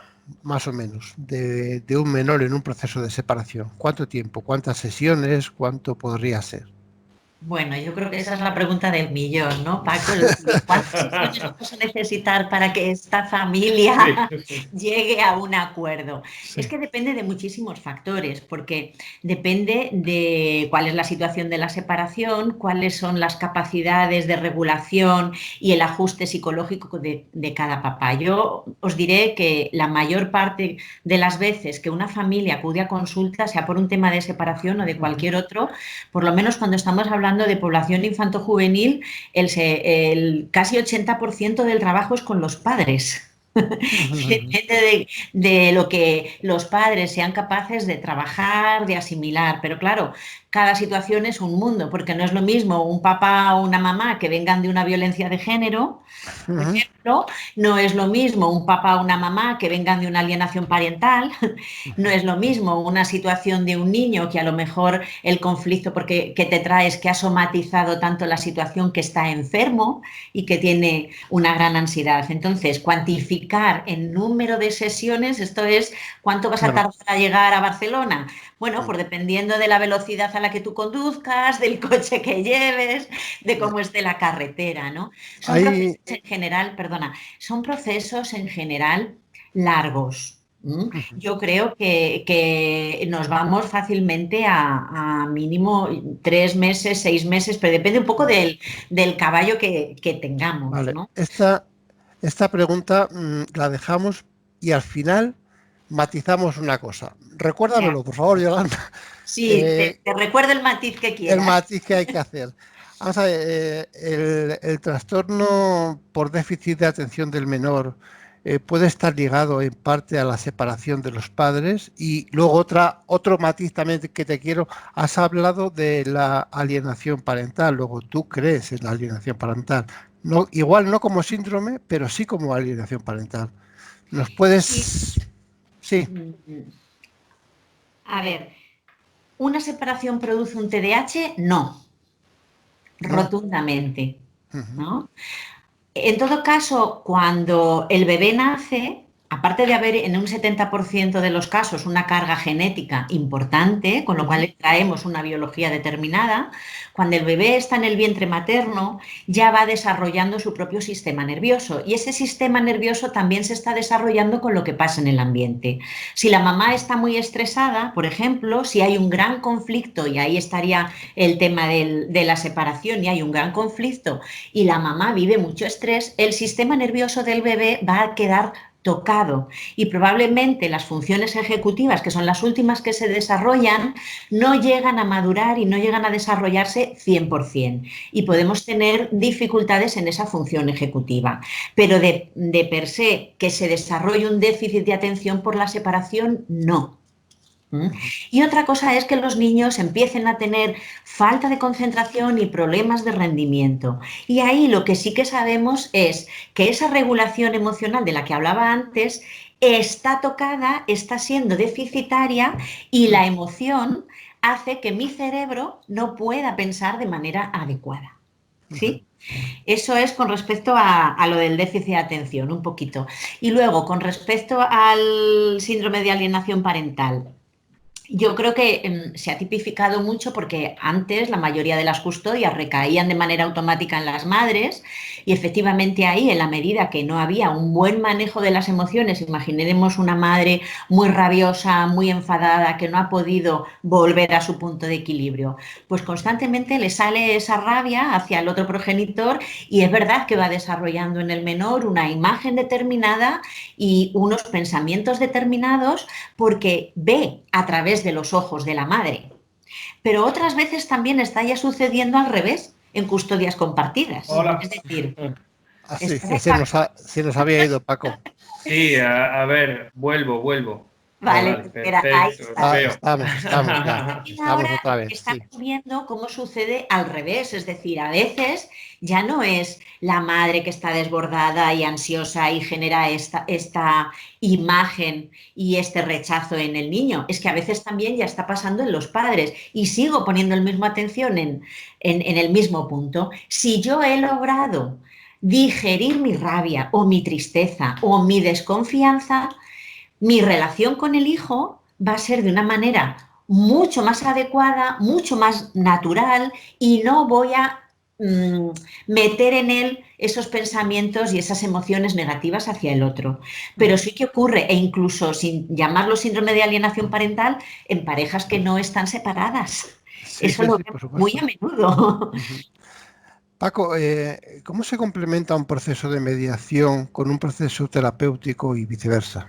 más o menos, de un menor en un proceso de separación? ¿Cuánto tiempo? ¿Cuántas sesiones? ¿Cuánto podría ser? Bueno, yo creo que esa es la pregunta del millón, ¿no, Paco? ¿Cuántas sesiones vamos a necesitar para que esta familia llegue a un acuerdo? Sí. Es que depende de muchísimos factores, porque depende de cuál es la situación de la separación, cuáles son las capacidades de regulación y el ajuste psicológico de cada papá. Yo os diré que la mayor parte de las veces que una familia acude a consulta, sea por un tema de separación o de cualquier otro, por lo menos cuando estamos hablando de población infanto-juvenil, el casi 80% del trabajo es con los padres. Depende de lo que los padres sean capaces de trabajar, de asimilar, pero claro, cada situación es un mundo, porque no es lo mismo un papá o una mamá que vengan de una violencia de género, por ejemplo, no es lo mismo un papá o una mamá que vengan de una alienación parental, no es lo mismo una situación de un niño que a lo mejor el conflicto que te trae es que ha somatizado tanto la situación que está enfermo y que tiene una gran ansiedad. Entonces, cuantificar en número de sesiones, esto es, ¿cuánto vas a tardar a llegar a Barcelona? Bueno, pues dependiendo de la velocidad a la que tú conduzcas, del coche que lleves, de cómo esté la carretera, ¿no? Son procesos en general, perdona, son procesos en general largos. Yo creo que nos vamos fácilmente a mínimo 3 meses, 6 meses, pero depende un poco del caballo que tengamos, Vale. ¿no? Esta pregunta la dejamos y al final matizamos una cosa. Recuérdamelo, por favor, Yolanda. Sí, te recuerdo el matiz que El quieras. matiz que hay que hacer. Vamos a ver, el trastorno por déficit de atención del menor puede estar ligado en parte a la separación de los padres y luego otro matiz también que te quiero, has hablado de la alienación parental, luego tú crees en la alienación parental, no, igual no como síndrome, pero sí como alienación parental. ¿Nos puedes...? Sí. A ver, ¿una separación produce un TDAH? No, rotundamente, ¿no? En todo caso, cuando el bebé nace, aparte de haber en un 70% de los casos una carga genética importante, con lo cual traemos una biología determinada, cuando el bebé está en el vientre materno ya va desarrollando su propio sistema nervioso y ese sistema nervioso también se está desarrollando con lo que pasa en el ambiente. Si la mamá está muy estresada, por ejemplo, si hay un gran conflicto, y ahí estaría el tema de la separación, y hay un gran conflicto y la mamá vive mucho estrés, el sistema nervioso del bebé va a quedar tocado y probablemente las funciones ejecutivas, que son las últimas que se desarrollan, no llegan a madurar y no llegan a desarrollarse 100% y podemos tener dificultades en esa función ejecutiva. Pero de per se que se desarrolle un déficit de atención por la separación, no. Y otra cosa es que los niños empiecen a tener falta de concentración y problemas de rendimiento. Y ahí lo que sí que sabemos es que esa regulación emocional de la que hablaba antes está tocada, está siendo deficitaria y la emoción hace que mi cerebro no pueda pensar de manera adecuada. ¿Sí? Eso es con respecto a lo del déficit de atención, un poquito. Y luego, con respecto al síndrome de alienación parental, Yo creo que se ha tipificado mucho porque antes la mayoría de las custodias recaían de manera automática en las madres y efectivamente ahí, en la medida que no había un buen manejo de las emociones, imaginemos una madre muy rabiosa, muy enfadada, que no ha podido volver a su punto de equilibrio, pues constantemente le sale esa rabia hacia el otro progenitor y es verdad que va desarrollando en el menor una imagen determinada y unos pensamientos determinados porque ve a través de los ojos de la madre. Pero otras veces también está ya sucediendo al revés, en custodias compartidas. Hola. Es decir, Así ¿estás que de acuerdo? se nos había ido, Paco. Sí, a ver, vuelvo. Vale, Vale, pues espera, ahí perfecto, os está. veo. Estamos ya. También Estamos ahora otra vez, sí. estamos viendo cómo sucede al revés, es decir, a veces ya no es la madre que está desbordada y ansiosa y genera esta imagen y este rechazo en el niño, es que a veces también ya está pasando en los padres y sigo poniendo el mismo atención en el mismo punto. Si yo he logrado digerir mi rabia o mi tristeza o mi desconfianza, mi relación con el hijo va a ser de una manera mucho más adecuada, mucho más natural y no voy a meter en él esos pensamientos y esas emociones negativas hacia el otro. Pero sí que ocurre, e incluso sin llamarlo síndrome de alienación parental, en parejas que no están separadas. Sí, Eso sí, lo sí, por vemos muy a supuesto. menudo. Ujú. Paco, ¿cómo se complementa un proceso de mediación con un proceso terapéutico y viceversa?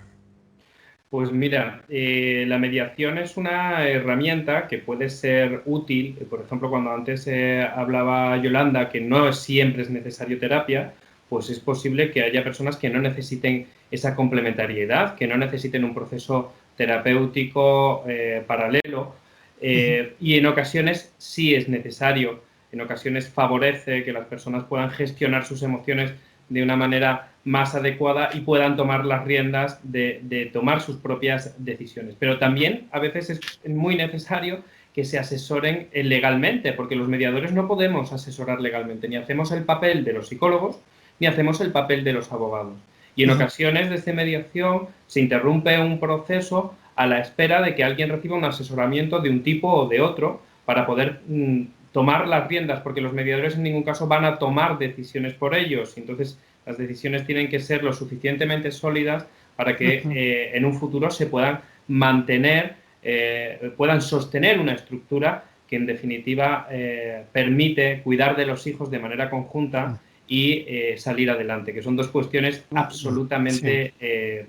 Pues mira, la mediación es una herramienta que puede ser útil. Por ejemplo, cuando antes hablaba Yolanda que no siempre es necesario terapia, pues es posible que haya personas que no necesiten esa complementariedad, que no necesiten un proceso terapéutico paralelo. Ujú. Y en ocasiones sí es necesario. En ocasiones favorece que las personas puedan gestionar sus emociones de una manera más adecuada y puedan tomar las riendas de tomar sus propias decisiones. Pero también a veces es muy necesario que se asesoren legalmente, porque los mediadores no podemos asesorar legalmente, ni hacemos el papel de los psicólogos, ni hacemos el papel de los abogados. Y en Ujú. ocasiones desde mediación se interrumpe un proceso a la espera de que alguien reciba un asesoramiento de un tipo o de otro para poder tomar las riendas, porque los mediadores en ningún caso van a tomar decisiones por ellos. Entonces, las decisiones tienen que ser lo suficientemente sólidas para que Ujú. en un futuro se puedan mantener, puedan sostener una estructura que en definitiva permite cuidar de los hijos de manera conjunta y salir adelante, que son dos cuestiones Ujú. Sí. absolutamente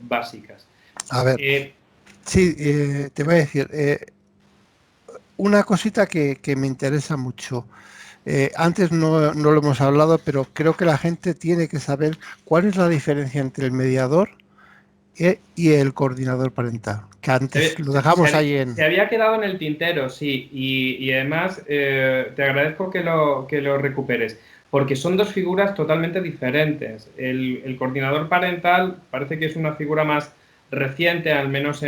básicas. A ver, Eh, sí, te voy a decir, una cosita que me interesa mucho. Antes no lo hemos hablado, pero creo que la gente tiene que saber cuál es la diferencia entre el mediador y el coordinador parental, que antes lo dejamos ahí en... Se había quedado en el tintero, sí, y además te agradezco que lo recuperes, porque son dos figuras totalmente diferentes. El coordinador parental parece que es una figura más reciente, al menos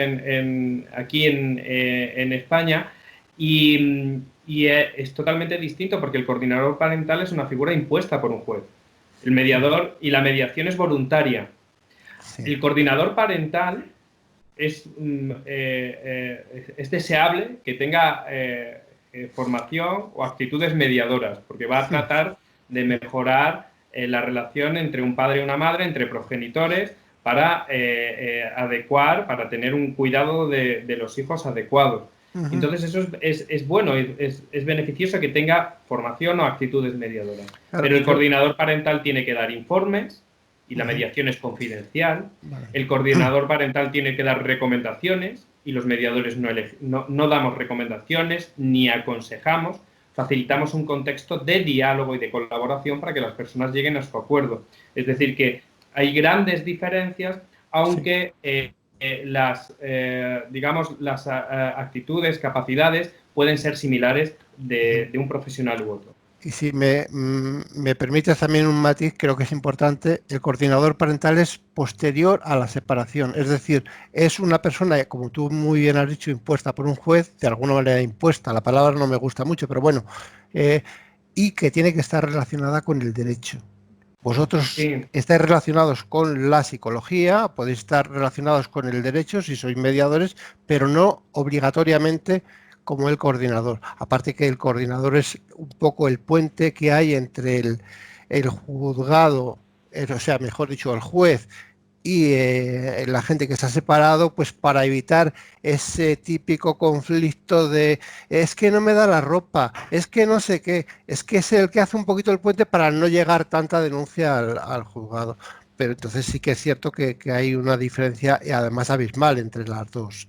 aquí en España, y es totalmente distinto porque el coordinador parental es una figura impuesta por un juez. El mediador y la mediación es voluntaria. Sí. El coordinador parental es deseable que tenga formación o actitudes mediadoras, porque va a tratar de mejorar la relación entre un padre y una madre, entre progenitores, para adecuar, para tener un cuidado de los hijos adecuados. Ujú. Entonces eso es bueno, es beneficioso que tenga formación o actitudes mediadoras. Claro, Pero el coordinador parental tiene que dar informes y la Ujú. mediación es confidencial. Vale. El coordinador parental tiene que dar recomendaciones y los mediadores no damos recomendaciones ni aconsejamos, facilitamos un contexto de diálogo y de colaboración para que las personas lleguen a su acuerdo. Es decir, que hay grandes diferencias, Sí. aunque digamos, las actitudes, capacidades pueden ser similares Ujú. de un profesional u otro. Y si me permites también un matiz, creo que es importante, el coordinador parental es posterior a la separación, es decir, es una persona, como tú muy bien has dicho, impuesta por un juez, de alguna manera impuesta, la palabra no me gusta mucho, pero bueno, y que tiene que estar relacionada con el derecho. Vosotros Sí. estáis relacionados con la psicología, podéis estar relacionados con el derecho si sois mediadores, pero no obligatoriamente como el coordinador. Aparte que el coordinador es un poco el puente que hay entre el juzgado, o sea, mejor dicho, el juez y la gente que está separado, pues para evitar ese típico conflicto de es que no me da la ropa, es que no sé qué, es que es el que hace un poquito el puente para no llegar tanta denuncia al juzgado. Pero entonces sí que es cierto que hay una diferencia y además abismal entre las dos.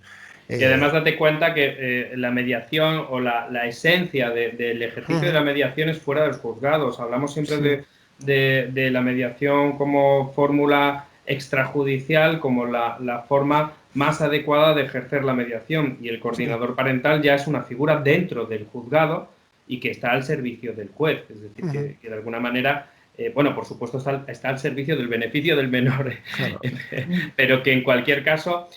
Y además date cuenta que la mediación o la esencia del ejercicio de la mediación es fuera de los juzgados. Hablamos siempre de la mediación como fórmula extrajudicial, como la forma más adecuada de ejercer la mediación. Y el coordinador parental ya es una figura dentro del juzgado y que está al servicio del juez. Es decir, que de alguna manera... bueno, por supuesto está al servicio del beneficio del menor, Claro. pero que en cualquier caso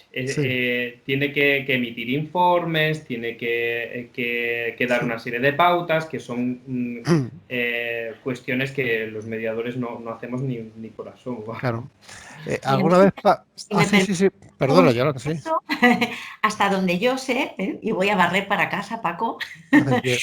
tiene que emitir informes, tiene que dar una serie de pautas, que son cuestiones que los mediadores no hacemos ni por asomo. Claro. ¿Alguna vez... sí. Perdona, Yolanda, sí. Hasta donde yo sé, y voy a barrer para casa, Paco.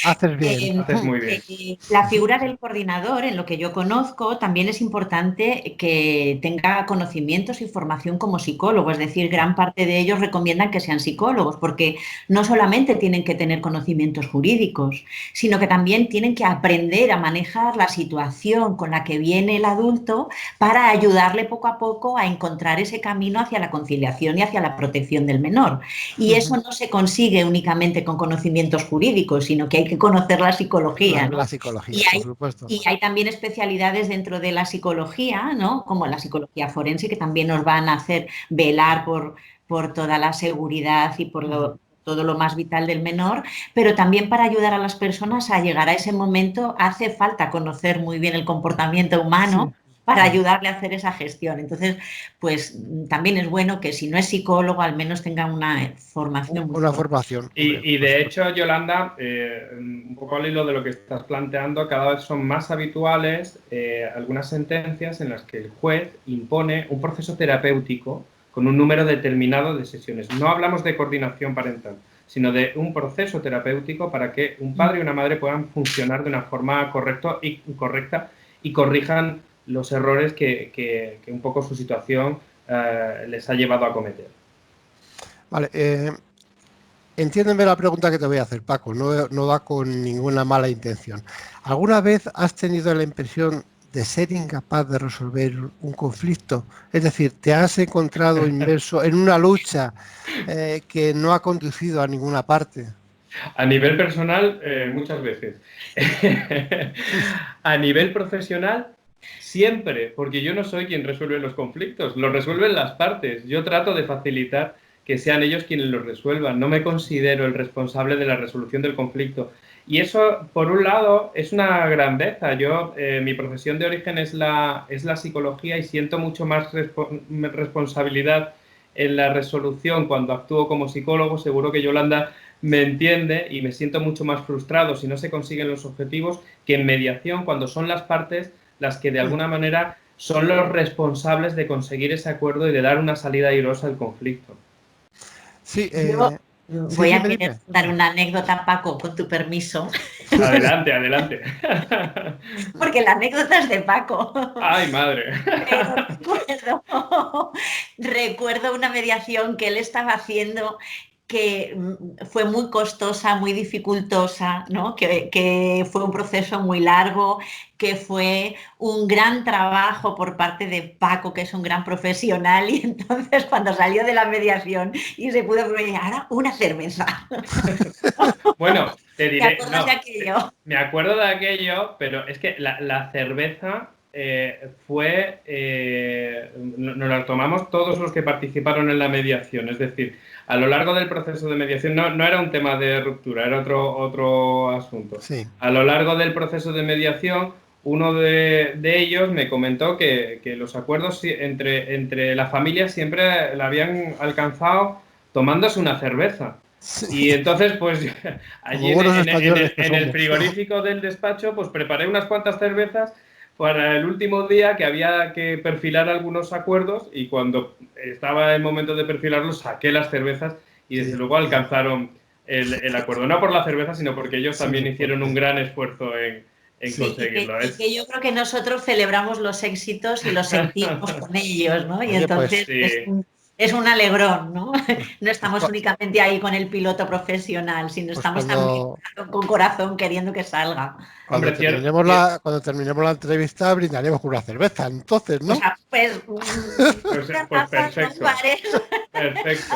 Haces bien. Haces muy bien. La figura del coordinador, en lo que yo conozco, también es importante que tenga conocimientos y formación como psicólogo. Es decir, gran parte de ellos recomiendan que sean psicólogos, porque no solamente tienen que tener conocimientos jurídicos, sino que también tienen que aprender a manejar la situación con la que viene el adulto para ayudarle poco a poco a encontrar ese camino hacia la conciliación y hacia la protección del menor. Y eso no se consigue únicamente con conocimientos jurídicos, sino que hay que conocer la psicología, ¿no? La psicología, por supuesto. Y hay también especialidades dentro de la psicología, ¿no? Como la psicología forense, que también nos van a hacer velar por toda la seguridad y por todo lo más vital del menor, pero también para ayudar a las personas a llegar a ese momento hace falta conocer muy bien el comportamiento humano para ayudarle a hacer esa gestión. Entonces, pues también es bueno que si no es psicólogo, al menos tenga una formación. Una formación. Y de hecho, Yolanda, un poco al hilo de lo que estás planteando, cada vez son más habituales algunas sentencias en las que el juez impone un proceso terapéutico con un número determinado de sesiones. No hablamos de coordinación parental, sino de un proceso terapéutico para que un padre y una madre puedan funcionar de una forma correcta y corrijan los errores que un poco su situación les ha llevado a cometer. Vale, entiéndeme la pregunta que te voy a hacer, Paco, no va con ninguna mala intención. ¿Alguna vez has tenido la impresión de ser incapaz de resolver un conflicto? Es decir, ¿te has encontrado inmerso en una lucha que no ha conducido a ninguna parte? A nivel personal, muchas veces. A nivel profesional, siempre, porque yo no soy quien resuelve los conflictos, los resuelven las partes. Yo trato de facilitar que sean ellos quienes los resuelvan. No me considero el responsable de la resolución del conflicto. Y eso, por un lado, es una grandeza. Yo, mi profesión de origen es la psicología y siento mucho más responsabilidad en la resolución cuando actúo como psicólogo. Seguro que Yolanda me entiende, y me siento mucho más frustrado si no se consiguen los objetivos que en mediación, cuando son las partes las que de alguna manera son los responsables de conseguir ese acuerdo y de dar una salida airosa al conflicto. Sí, voy a querer dar una anécdota, Paco, con tu permiso. Adelante, adelante. Porque la anécdota es de Paco. ¡Ay, madre! Recuerdo una mediación que él estaba haciendo que fue muy costosa, muy dificultosa, ¿no? Que fue un proceso muy largo, que fue un gran trabajo por parte de Paco, que es un gran profesional, y entonces cuando salió de la mediación y se pudo decir, ahora una cerveza. Bueno, te diré, ¿Te acuerdas de aquello? Me acuerdo de aquello, pero es que la cerveza fue, nos la tomamos todos los que participaron en la mediación, es decir, a lo largo del proceso de mediación, no era un tema de ruptura, era otro asunto. Sí. A lo largo del proceso de mediación, uno de ellos me comentó que los acuerdos entre la familia siempre la habían alcanzado tomándose una cerveza. Sí. Y entonces, pues, allí en el frigorífico del despacho, pues preparé unas cuantas cervezas para el último día, que había que perfilar algunos acuerdos, y cuando estaba el momento de perfilarlos saqué las cervezas y desde luego alcanzaron el acuerdo. No por la cerveza, sino porque ellos también hicieron un gran esfuerzo en conseguirlo. Y que yo creo que nosotros celebramos los éxitos y los sentimos con ellos, ¿no? Y Oye, pues, entonces sí. es un alegrón, ¿no? pues, No estamos pues, únicamente ahí con el piloto profesional, sino pues estamos también con corazón queriendo que salga. Hombre, cuando terminemos la entrevista brindaremos con una cerveza, entonces, ¿no? Pues pues perfecto. Perfecto.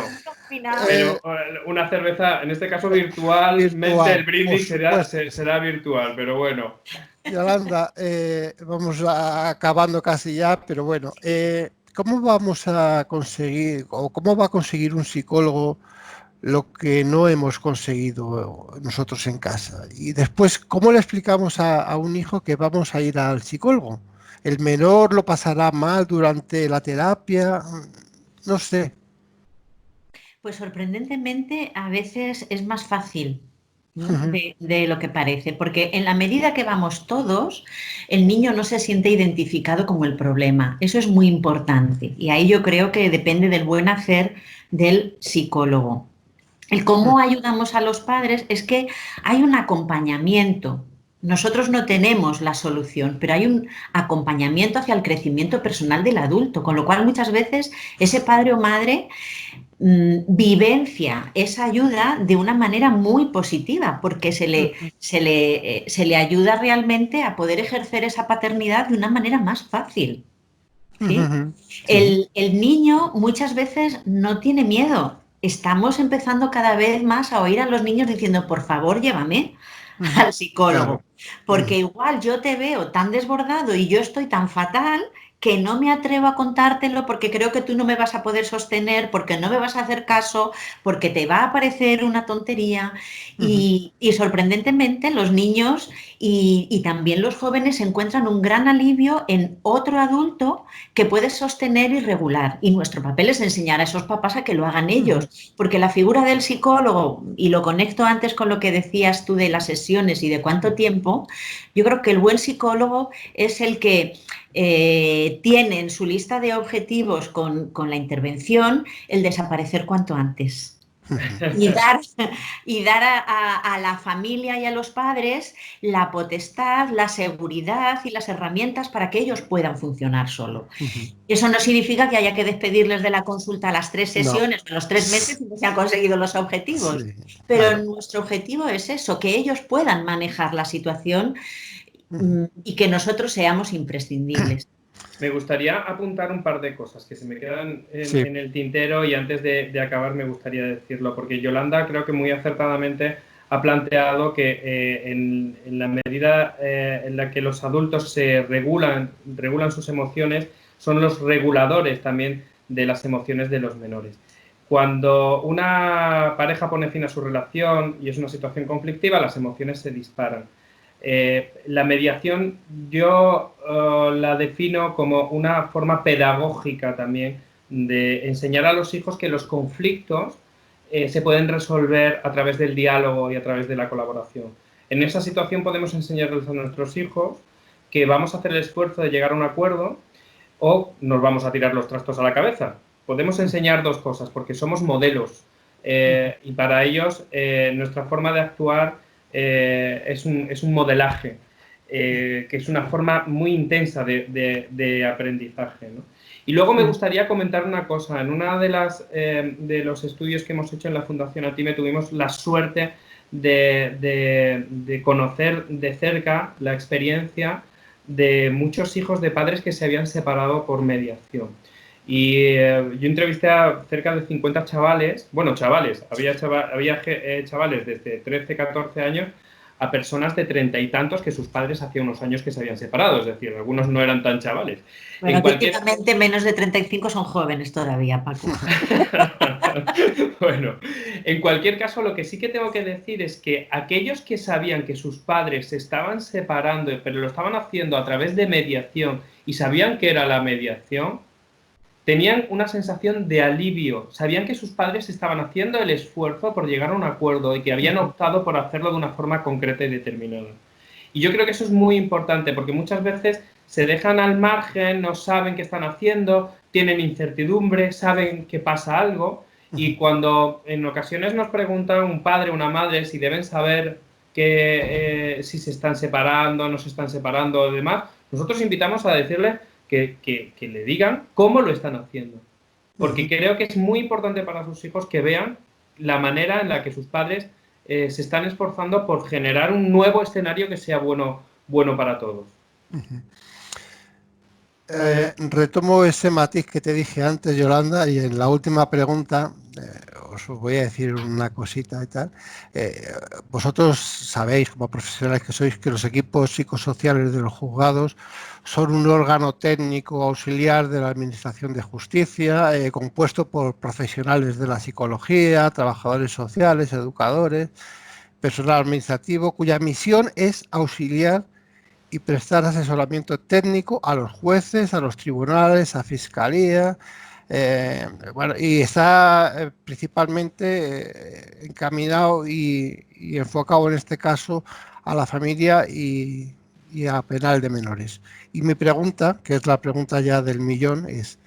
Pero una cerveza, en este caso virtualmente, el brindis será virtual, pero bueno. Yolanda, vamos acabando casi ya, pero bueno, ¿cómo vamos a conseguir o cómo va a conseguir un psicólogo lo que no hemos conseguido nosotros en casa? Y después, ¿cómo le explicamos a un hijo que vamos a ir al psicólogo? ¿El menor lo pasará mal durante la terapia? No sé. Pues sorprendentemente a veces es más fácil, ¿no? De lo que parece, porque en la medida que vamos todos, el niño no se siente identificado como el problema. Eso es muy importante y ahí yo creo que depende del buen hacer del psicólogo. El cómo ayudamos a los padres es que hay un acompañamiento. Nosotros no tenemos la solución, pero hay un acompañamiento hacia el crecimiento personal del adulto, con lo cual muchas veces ese padre o madre vivencia esa ayuda de una manera muy positiva, porque se le ayuda realmente a poder ejercer esa paternidad de una manera más fácil. ¿Sí? Sí. El niño muchas veces no tiene miedo. Estamos empezando cada vez más a oír a los niños diciendo, por favor, llévame al psicólogo, Claro. porque igual yo te veo tan desbordado y yo estoy tan fatal que no me atrevo a contártelo porque creo que tú no me vas a poder sostener, porque no me vas a hacer caso, porque te va a parecer una tontería. Y sorprendentemente los niños y también los jóvenes encuentran un gran alivio en otro adulto que puede sostener y regular. Y nuestro papel es enseñar a esos papás a que lo hagan ellos, porque la figura del psicólogo, y lo conecto antes con lo que decías tú de las sesiones y de cuánto tiempo, yo creo que el buen psicólogo es el que tiene en su lista de objetivos con la intervención el desaparecer cuanto antes. Y dar a la familia y a los padres la potestad, la seguridad y las herramientas para que ellos puedan funcionar solo. Eso no significa que haya que despedirles de la consulta a las 3 No. sesiones, a los 3 meses y no se han conseguido los objetivos. Sí, Pero claro. nuestro objetivo es eso, que ellos puedan manejar la situación y que nosotros seamos imprescindibles. Me gustaría apuntar un par de cosas que se me quedan Sí. en el tintero y antes de acabar me gustaría decirlo, porque Yolanda creo que muy acertadamente ha planteado que en la medida en la que los adultos se regulan sus emociones, son los reguladores también de las emociones de los menores. Cuando una pareja pone fin a su relación y es una situación conflictiva, las emociones se disparan. La mediación yo la defino como una forma pedagógica también de enseñar a los hijos que los conflictos se pueden resolver a través del diálogo y a través de la colaboración. En esa situación podemos enseñarles a nuestros hijos que vamos a hacer el esfuerzo de llegar a un acuerdo o nos vamos a tirar los trastos a la cabeza. Podemos enseñar dos cosas porque somos modelos y para ellos nuestra forma de actuar es un modelaje, que es una forma muy intensa de aprendizaje, ¿no? Y luego me gustaría comentar una cosa. En una de los estudios que hemos hecho en la Fundación Atime tuvimos la suerte de conocer de cerca la experiencia de muchos hijos de padres que se habían separado por mediación. Y yo entrevisté a cerca de 50 chavales, bueno, chavales, había chavales desde 13, 14 años a personas de 30 y tantos que sus padres hacía unos años que se habían separado, es decir, algunos no eran tan chavales. Bueno, típicamente menos de 35 son jóvenes todavía, Paco. Bueno, en cualquier caso, lo que sí que tengo que decir es que aquellos que sabían que sus padres se estaban separando, pero lo estaban haciendo a través de mediación y sabían que era la mediación, tenían una sensación de alivio, sabían que sus padres estaban haciendo el esfuerzo por llegar a un acuerdo y que habían optado por hacerlo de una forma concreta y determinada. Y yo creo que eso es muy importante porque muchas veces se dejan al margen, no saben qué están haciendo, tienen incertidumbre, saben que pasa algo, y cuando en ocasiones nos preguntan un padre o una madre si deben saber si se están separando, no se están separando o demás, nosotros invitamos a decirles que le digan cómo lo están haciendo. Porque creo que es muy importante para sus hijos que vean la manera en la que sus padres se están esforzando por generar un nuevo escenario que sea bueno para todos. Retomo ese matiz que te dije antes, Yolanda, y en la última pregunta os voy a decir una cosita y tal. Vosotros sabéis, como profesionales que sois, que los equipos psicosociales de los juzgados son un órgano técnico auxiliar de la Administración de Justicia, compuesto por profesionales de la psicología, trabajadores sociales, educadores, personal administrativo, cuya misión es auxiliar y prestar asesoramiento técnico a los jueces, a los tribunales, a fiscalía, bueno, y está principalmente encaminado y enfocado en este caso a la familia y a penal de menores. Y mi pregunta, que es la pregunta ya del millón, es: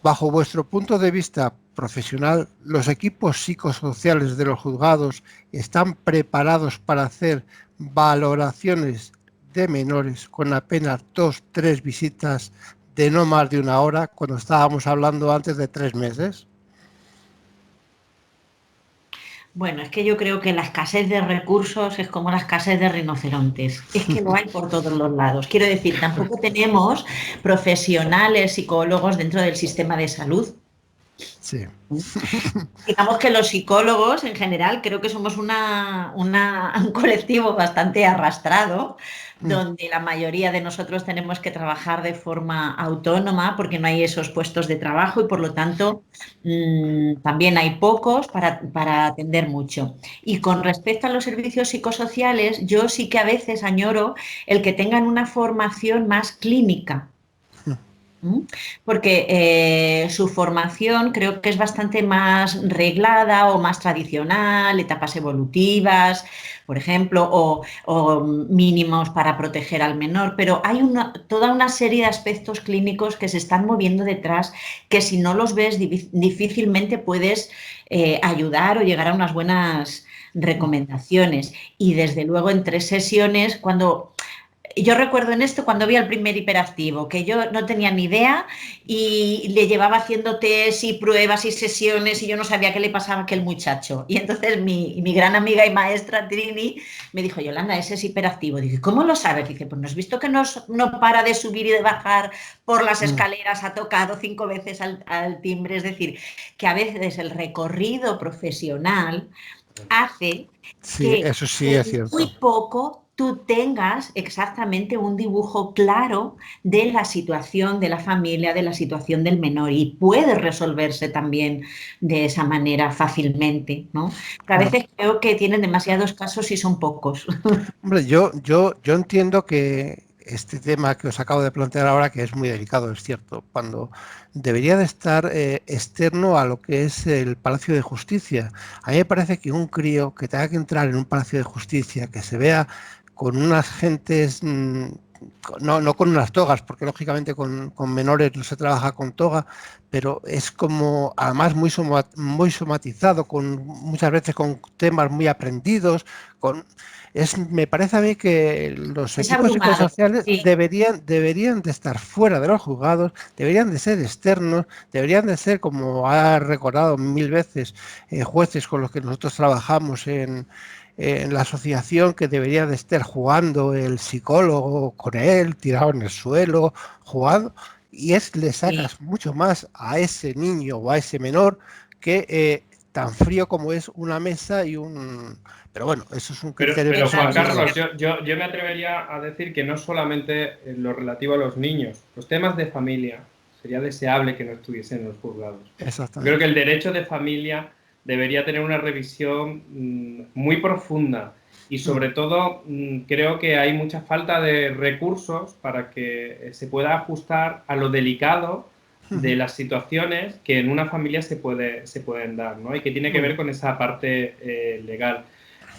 bajo vuestro punto de vista profesional, ¿los equipos psicosociales de los juzgados están preparados para hacer valoraciones de menores con apenas 2-3 visitas de no más de 1 hora, cuando estábamos hablando antes de 3 meses? Bueno, es que yo creo que la escasez de recursos es como la escasez de rinocerontes. Es que lo hay por todos los lados. Quiero decir, tampoco tenemos profesionales psicólogos dentro del sistema de salud. Sí. Digamos que los psicólogos en general creo que somos un colectivo bastante arrastrado, donde la mayoría de nosotros tenemos que trabajar de forma autónoma porque no hay esos puestos de trabajo y por lo tanto también hay pocos para atender mucho. Y con respecto a los servicios psicosociales, yo sí que a veces añoro el que tengan una formación más clínica. Porque su formación creo que es bastante más reglada o más tradicional, etapas evolutivas, por ejemplo, o mínimos para proteger al menor, pero hay toda una serie de aspectos clínicos que se están moviendo detrás que si no los ves difícilmente puedes ayudar o llegar a unas buenas recomendaciones. Y desde luego en 3 sesiones, cuando... Yo recuerdo en esto cuando vi al primer hiperactivo, que yo no tenía ni idea y le llevaba haciendo test y pruebas y sesiones y yo no sabía qué le pasaba a aquel muchacho. Y entonces mi gran amiga y maestra Trini me dijo: Yolanda, ese es hiperactivo. Dice: ¿cómo lo sabes? Dice: pues no has visto que no para de subir y de bajar por las escaleras, ha tocado 5 veces al timbre. Es decir, que a veces el recorrido profesional hace Sí, que eso sí es en muy cierto. poco tú tengas exactamente un dibujo claro de la situación de la familia, de la situación del menor, y puede resolverse también de esa manera fácilmente, ¿no? Pero a veces creo que tienen demasiados casos y son pocos. Hombre, yo entiendo que este tema que os acabo de plantear ahora, que es muy delicado, es cierto, cuando debería de estar externo a lo que es el Palacio de Justicia. A mí me parece que un crío que tenga que entrar en un Palacio de Justicia, que se vea con unas gentes, no con unas togas, porque lógicamente con menores no se trabaja con toga, pero es como además muy somatizado, muchas veces con temas muy aprendidos, me parece a mí que los Es equipos abrumado, psicosociales sí. deberían de estar fuera de los juzgados, deberían de ser externos, deberían de ser, como ha recordado 1000 veces, jueces con los que nosotros trabajamos en la asociación, que debería de estar jugando el psicólogo con él, tirado en el suelo, jugando, y le Sí. sacas mucho más a ese niño o a ese menor que tan frío como es una mesa y un... Pero bueno, eso es un criterio Pero Juan personal mío. Carlos, yo me atrevería a decir que no solamente en lo relativo a los niños, los temas de familia, sería deseable que no estuviesen en los juzgados. Yo creo que Exactamente. el derecho de familia debería tener una revisión muy profunda y sobre todo creo que hay mucha falta de recursos para que se pueda ajustar a lo delicado de las situaciones que en una familia se pueden dar, ¿no? Y que tiene que ver con esa parte legal.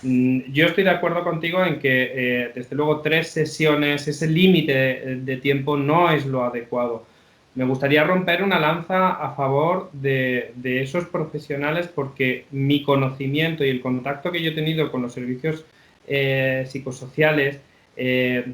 Yo estoy de acuerdo contigo en que, desde luego, 3 sesiones, ese límite de tiempo no es lo adecuado. Me gustaría romper una lanza a favor de esos profesionales, porque mi conocimiento y el contacto que yo he tenido con los servicios psicosociales,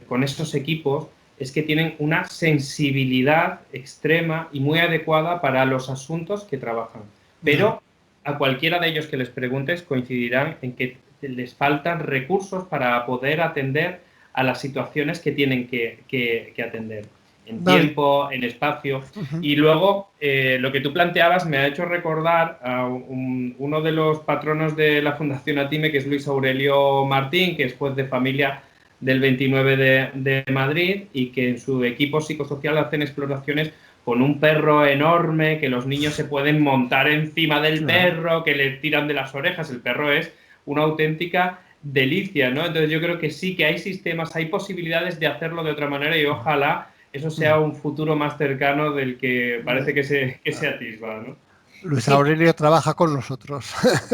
con esos equipos, es que tienen una sensibilidad extrema y muy adecuada para los asuntos que trabajan. Pero a cualquiera de ellos que les preguntes coincidirán en que les faltan recursos para poder atender a las situaciones que tienen que atender, en tiempo, en espacio. Y luego, lo que tú planteabas me ha hecho recordar a uno de los patronos de la Fundación ATIME, que es Luis Aurelio Martín, que es juez de familia del 29 de Madrid, y que en su equipo psicosocial hacen exploraciones con un perro enorme, que los niños se pueden montar encima del perro, que le tiran de las orejas. El perro es una auténtica delicia, ¿no? Entonces yo creo que sí, que hay sistemas, hay posibilidades de hacerlo de otra manera, y ojalá eso sea un futuro más cercano del que parece que se atisba, ¿no? Luis Aurelio trabaja con nosotros,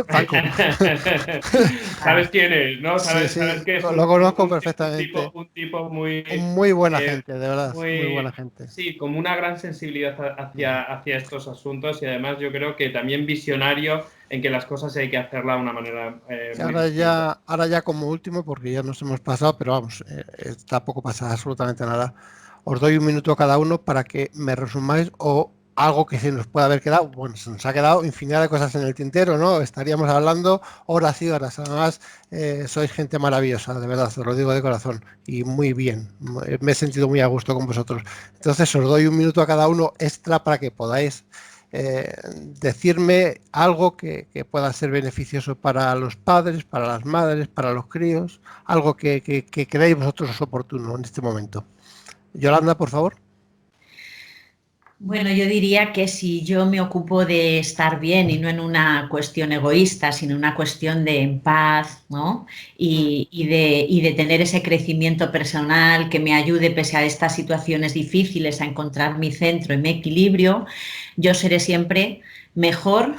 Paco. ¿Sabes quién es, no? ¿Sabes que es lo conozco perfectamente. Un tipo muy... Muy buena gente, de verdad, muy buena gente. Sí, como una gran sensibilidad hacia estos asuntos, y además yo creo que también visionario en que las cosas hay que hacerlas de una manera muy distinta. Ahora ya como último, porque ya nos hemos pasado, pero vamos, tampoco pasa absolutamente nada. Os doy un minuto a cada uno para que me resumáis o algo que se nos pueda haber quedado. Bueno, se nos ha quedado infinidad de cosas en el tintero, ¿no? Estaríamos hablando horas y horas. Además, sois gente maravillosa, de verdad, os lo digo de corazón. Y muy bien. Me he sentido muy a gusto con vosotros. Entonces, os doy un minuto a cada uno extra para que podáis decirme algo que pueda ser beneficioso para los padres, para las madres, para los críos, algo que creáis vosotros oportuno en este momento. Yolanda, por favor. Bueno, yo diría que si yo me ocupo de estar bien y no en una cuestión egoísta, sino en una cuestión de paz, ¿no? Y de tener ese crecimiento personal que me ayude, pese a estas situaciones difíciles, a encontrar mi centro y mi equilibrio, yo seré siempre mejor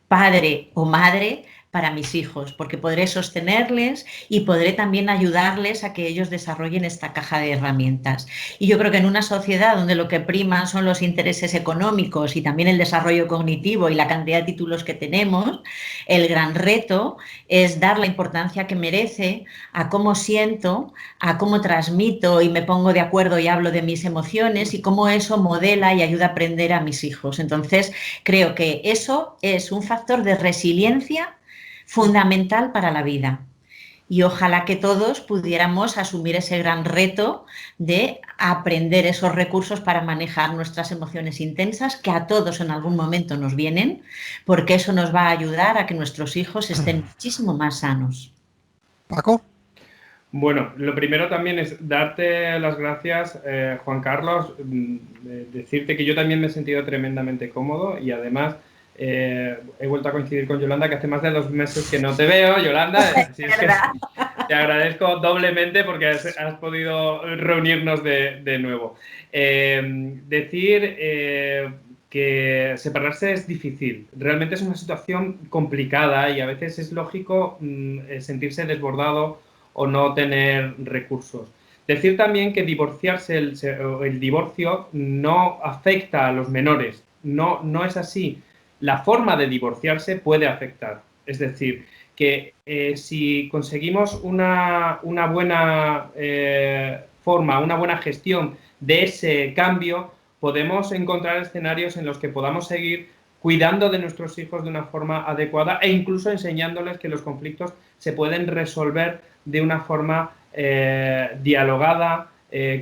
padre o madre para mis hijos, porque podré sostenerles y podré también ayudarles a que ellos desarrollen esta caja de herramientas. Y yo creo que en una sociedad donde lo que prima son los intereses económicos y también el desarrollo cognitivo y la cantidad de títulos que tenemos, el gran reto es dar la importancia que merece a cómo siento, a cómo transmito y me pongo de acuerdo y hablo de mis emociones, y cómo eso modela y ayuda a aprender a mis hijos. Entonces, creo que eso es un factor de resiliencia fundamental para la vida. Y ojalá que todos pudiéramos asumir ese gran reto de aprender esos recursos para manejar nuestras emociones intensas, que a todos en algún momento nos vienen, porque eso nos va a ayudar a que nuestros hijos estén muchísimo más sanos. Paco. Bueno, lo primero también es darte las gracias, Juan Carlos, decirte que yo también me he sentido tremendamente cómodo, y además he vuelto a coincidir con Yolanda, que hace más de 2 meses que no te veo, Yolanda. Así es que te agradezco doblemente porque has podido reunirnos de nuevo. Decir que separarse es difícil. Realmente es una situación complicada, y a veces es lógico sentirse desbordado o no tener recursos. Decir también que divorciarse, el divorcio no afecta a los menores. No es así. La forma de divorciarse puede afectar. Es decir, que si conseguimos una buena forma, una buena gestión de ese cambio, podemos encontrar escenarios en los que podamos seguir cuidando de nuestros hijos de una forma adecuada, e incluso enseñándoles que los conflictos se pueden resolver de una forma dialogada,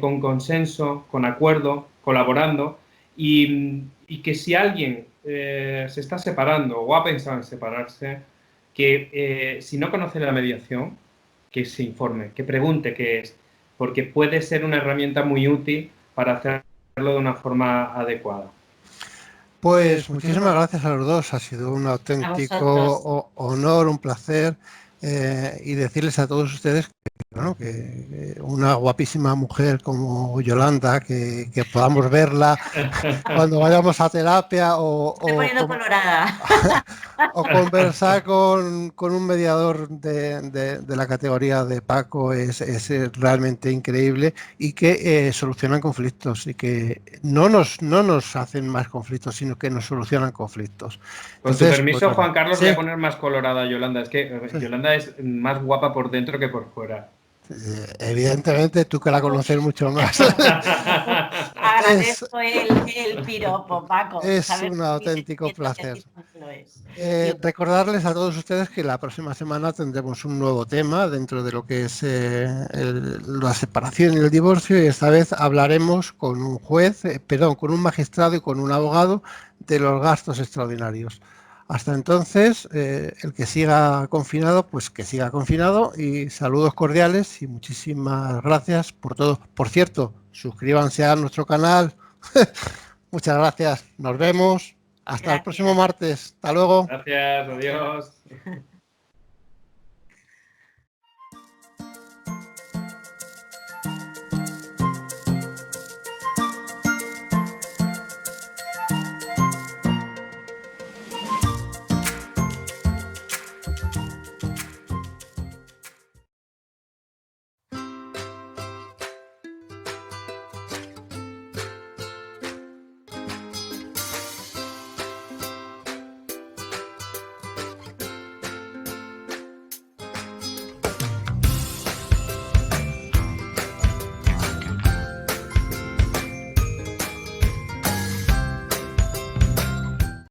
con consenso, con acuerdo, colaborando, y que si alguien se está separando o ha pensado en separarse, que si no conoce la mediación, que se informe, que pregunte qué es, porque puede ser una herramienta muy útil para hacerlo de una forma adecuada. Pues muchísimas gracias a los dos, ha sido un auténtico honor, un placer, y decirles a todos ustedes que bueno, que una guapísima mujer como Yolanda, que podamos verla cuando vayamos a terapia Estoy poniendo colorada. o conversar con un mediador de la categoría de Paco es realmente increíble, y que solucionan conflictos y que no nos hacen más conflictos, sino que nos solucionan conflictos. Con tu Entonces, pues permiso, bueno, Juan Carlos, voy sí, a poner más colorada a Yolanda. Es que sí. Yolanda es más guapa por dentro que por fuera. Evidentemente tú que la conoces mucho más. es, Agradezco el piropo, Paco. es Sabes un muy bien auténtico que lo que placer. dices lo es. Y Recordarles a todos ustedes que la próxima semana tendremos un nuevo tema dentro de lo que es la separación y el divorcio, y esta vez hablaremos con un juez, perdón, con un magistrado y con un abogado de los gastos extraordinarios. Hasta entonces, el que siga confinado, pues que siga confinado, y saludos cordiales y muchísimas gracias por todo. Por cierto, suscríbanse a nuestro canal. Muchas gracias. Nos vemos. Hasta el próximo gracias. martes. Hasta luego. Gracias, adiós.